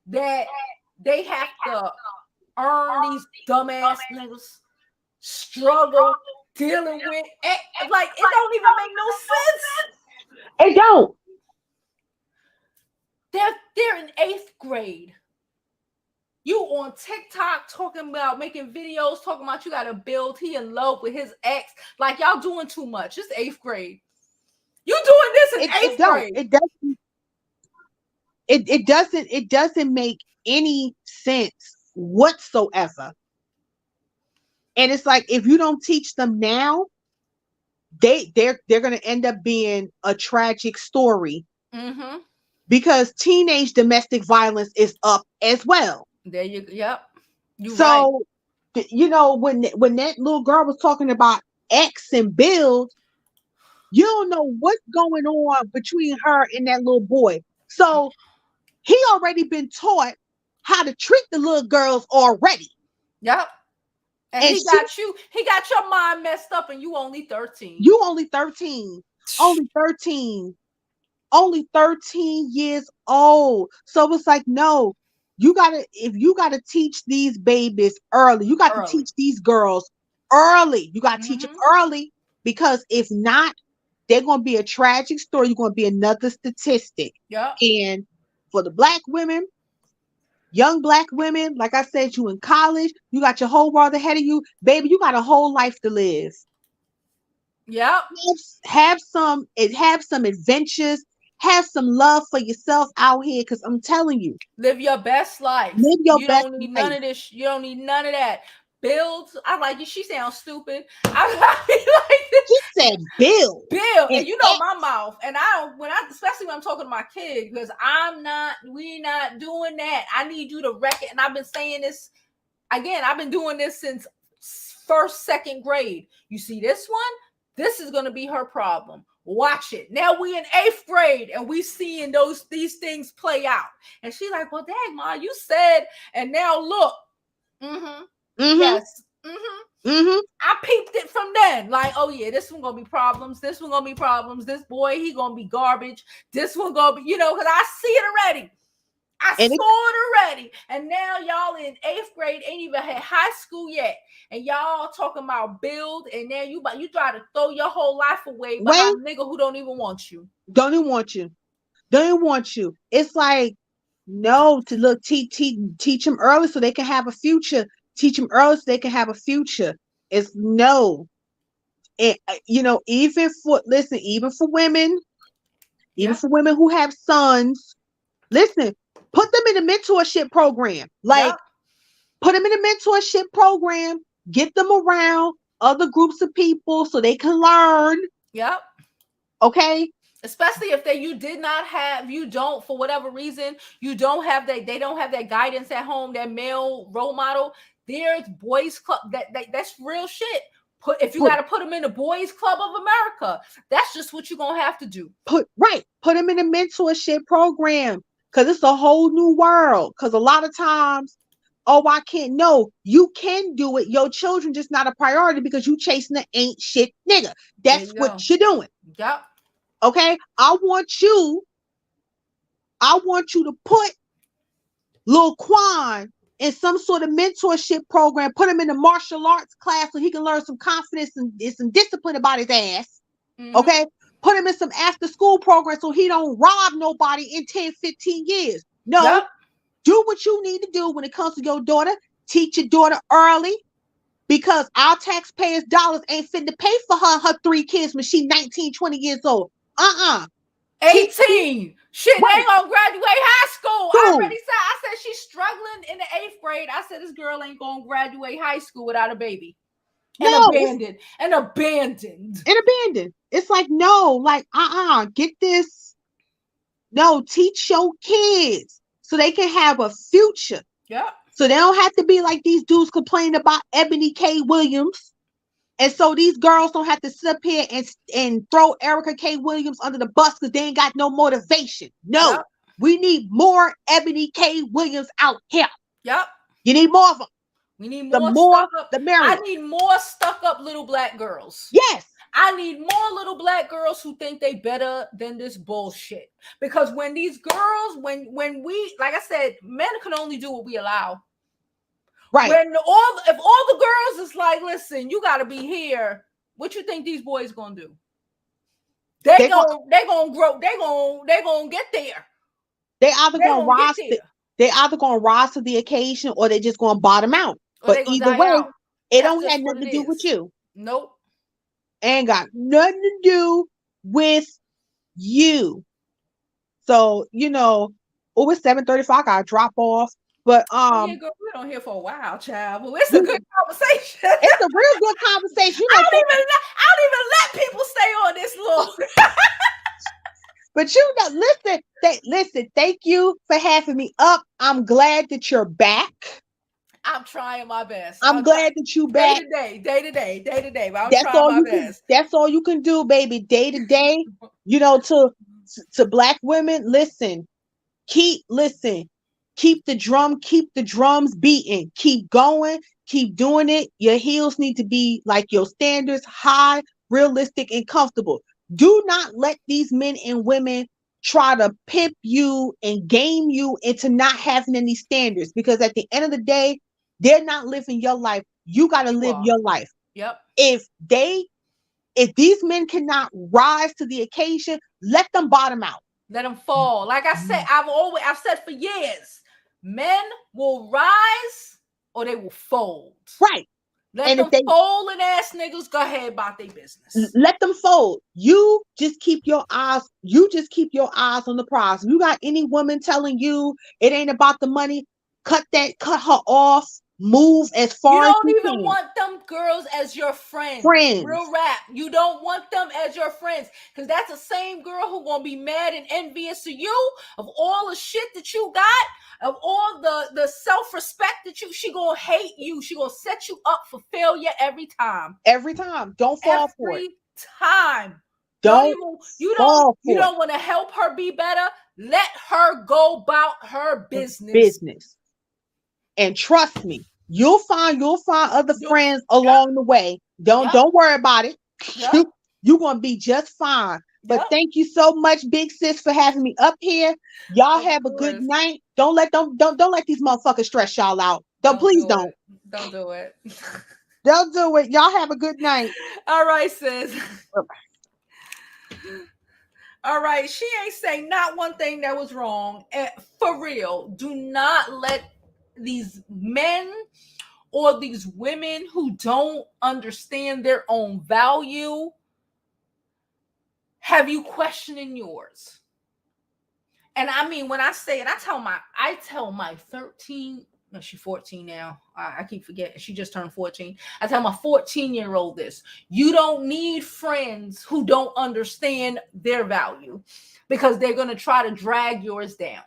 that they have to earn these dumbass niggas, struggle, dealing with it. Like, it don't even make no sense. It don't. They're in 8th grade. You on TikTok talking about making videos, talking about you got to build. He in love with his ex. Like, y'all doing too much. It's 8th grade. You doing this in 8th grade. It doesn't make any sense whatsoever. And it's like if you don't teach them now, they're gonna end up being a tragic story Mm-hmm. because teenage domestic violence is up as well. There you go. Yep. You right. So when that little girl was talking about X and build, you don't know what's going on between her and that little boy. So he already been taught how to treat the little girls already. Yep. And And he got your mind messed up, and you only 13. you only 13. Only 13. Only 13 years old. So it's like, no, if you gotta teach these babies early, you got to Early. teach these girls early. You got to teach them Mm-hmm. early because if not, they're gonna be a tragic story. You're gonna be another statistic. Yep. And for the black women, young black women, like I said, you in college, you got your whole world ahead of you, baby. You got a whole life to live. Yep. Have some adventures. Have some love for yourself out here, because I'm telling you, Live your best life. live your You best don't need life. none of this. You don't need none of that. Build. I like it. She sounds stupid. I like She said build. Bill, and And you know my mouth, and especially when I'm talking to my kid, because we not doing that. I need you to wreck it. And I've been saying this again. I've been doing this since first, second grade. You see this one? This is gonna be her problem. Watch it. Now we in 8th grade, and we seeing these things play out. And she's like, "Well, dang, Ma, you said," and now look. Mm-hmm. Yes. Mm-hmm. Mm-hmm. I peeped it from then. Like, oh yeah, this one gonna be problems. This one gonna be problems. This boy, he gonna be garbage. This one gonna be, because I see it already. I saw it already. And now y'all in 8th grade ain't even had high school yet. And y'all talking about build, and now you try to throw your whole life away behind a nigga who don't even want you. Don't even want you. Don't even want you. It's like, no, to look, teach them early so they can have a future. Teach them early so they can have a future. It's no. And even for women, for women who have sons, listen, put them in a mentorship program. Like, put them in a mentorship program, get them around other groups of people so they can learn. Yep. Okay. Especially if you don't, for whatever reason, you don't have that, they don't have that guidance at home, that male role model. There's boys club, that's real shit. If you got to put them in the Boys Club of America, that's just what you're going to have to do. Put them in a mentorship program, because it's a whole new world. Because a lot of times, oh, I can't. No, you can do it. Your children just not a priority because you chasing the ain't shit nigga. That's what you're doing. Yep. Okay, I want you to put Lil Quan in some sort of mentorship program, put him in a martial arts class so he can learn some confidence and some discipline about his ass. Mm-hmm. Okay, put him in some after school program so he don't rob nobody in 10, 15 years. No, do what you need to do when it comes to your daughter. Teach your daughter early, because our taxpayers' dollars ain't fit to pay for her 3 kids when she's 19, 20 years old. 18. Shit, they ain't gonna graduate high school. I already said. I said she's struggling in the 8th grade. I said this girl ain't gonna graduate high school without a baby. And abandoned. It's like, no, like, get this. No, teach your kids so they can have a future. Yeah. So they don't have to be like these dudes complaining about Ebony K. Williams. And so these girls don't have to sit up here and throw Erica K. Williams under the bus because they ain't got no motivation. No, we need more Ebony K. Williams out here. Yep. You need more of them. We need more stuck up. The merrier. I need more stuck up little black girls. Yes. I need more little black girls who think they better than this bullshit. Because when these girls, when we, like I said, men can only do what we allow. Right. If all the girls is like, listen, you got to be here. What you think these boys gonna do? They gonna grow. They gonna get there. They either gonna rise to the occasion, or they just gonna bottom out. But either way, it don't have nothing to do with you. Nope. Ain't got nothing to do with you. So it's 7:35. I gotta drop off. But yeah, girl, been on here for a while, child. But it's a good conversation. It's a real good conversation. I don't even let people stay on this long. But listen, thank you for having me up. I'm glad that you're back. I'm trying my best. I'm glad that you back. Day to day. But I'm trying my best. That's all you can do, baby. Day to day. To Black women, listen. Keep the drums beating. Keep going. Keep doing it. Your heels need to be like your standards, high, realistic, and comfortable. Do not let these men and women try to pimp you and game you into not having any standards, because at the end of the day, they're not living your life. You got to live your life. Yep. If these men cannot rise to the occasion, let them bottom out. Let them fall. Like I said, I've said for years, men will rise or they will fold. Right. Let them folding ass niggas go ahead about their business. Let them fold. You just keep your eyes on the prize. If you got any woman telling you it ain't about the money, cut her off. Move as far as you don't even want them girls as your friends. Real rap. You don't want them as your friends, because that's the same girl who gonna be mad and envious of you, of all the shit that you got, of all the self-respect that she gonna hate you. She gonna set you up for failure every time. Every time. Don't fall for it. Every time. You don't want to help her be better. Let her go about her business. And trust me, you'll find other friends along the way. Don't worry about it. Yep. You're gonna be just fine. But thank you so much, big sis, for having me up here. Y'all have a good night. Don't let these motherfuckers stress y'all out. Don't do it. Don't do it. Don't do it. Y'all have a good night. All right, sis. All right, she ain't saying not one thing that was wrong. For real, do not let these men or these women who don't understand their own value have you questioning yours. And I mean, when I say it, I tell my 13, no, she's 14 now. I keep forgetting. She just turned 14. I tell my 14-year-old this. You don't need friends who don't understand their value, because they're going to try to drag yours down.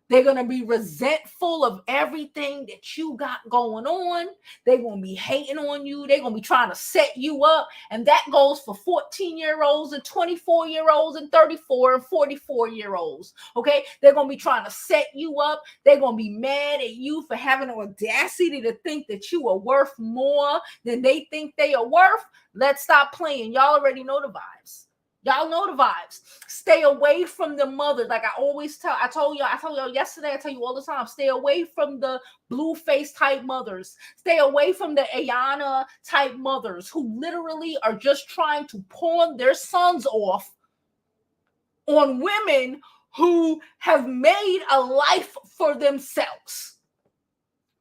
They're going to be resentful of everything that you got going on. They're going to be hating on you. They're going to be trying to set you up. And that goes for 14-year-olds and 24-year-olds and 34 and 44-year-olds. Okay? They're going to be trying to set you up. They're going to be mad at you for having the audacity to think that you are worth more than they think they are worth. Let's stop playing. Y'all already know the vibes. Y'all know the vibes. Stay away from the mothers. Like I always tell, I told y'all yesterday, I tell you all the time, stay away from the blue face type mothers. Stay away from the Ayanna type mothers who literally are just trying to pawn their sons off on women who have made a life for themselves.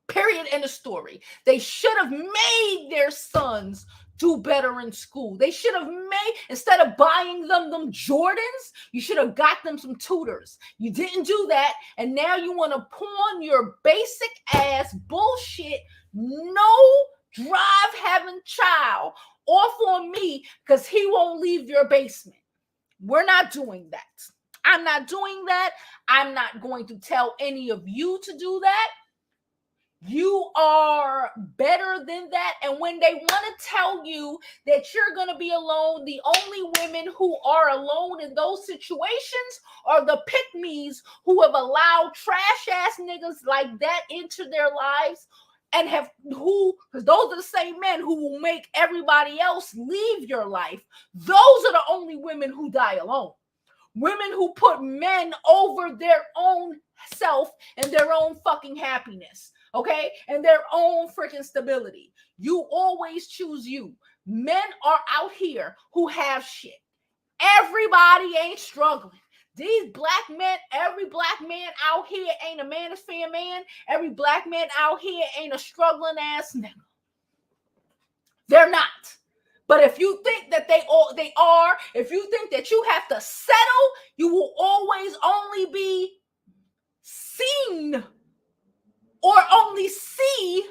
Period. End of story. They should have made their sons do better in school. They should have made, instead of buying them Jordans, you should have got them some tutors. You didn't do that, and now you want to pawn your basic ass bullshit, no drive having child off on me because he won't leave your basement. We're not doing that. I'm not doing that. I'm not going to tell any of you to do that. You are better than that. And when they want to tell you that you're going to be alone, the only women who are alone in those situations are the pick-me's who have allowed trash ass niggas like that into their lives, and because those are the same men who will make everybody else leave your life. Those are the only women who die alone. Women who put men over their own self and their own fucking happiness. Okay? And their own freaking stability. You always choose you. Men are out here who have shit. Everybody ain't struggling. These black men, every black man out here ain't a manosphere man. Every black man out here ain't a struggling ass nigga. They're not. But if you think that they are, if you think that you have to settle, you will always only be seen or only see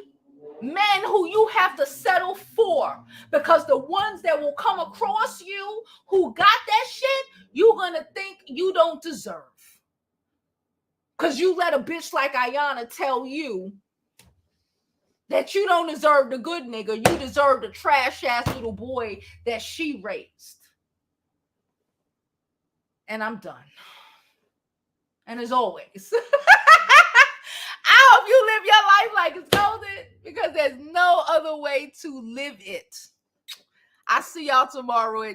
men who you have to settle for, because the ones that will come across you who got that shit, you're gonna think you don't deserve, because you let a bitch like Ayanna tell you that you don't deserve the good nigga, you deserve the trash ass little boy that she raised. And I'm done. And as always, I hope you live your life like it's golden, because there's no other way to live it. I see y'all tomorrow.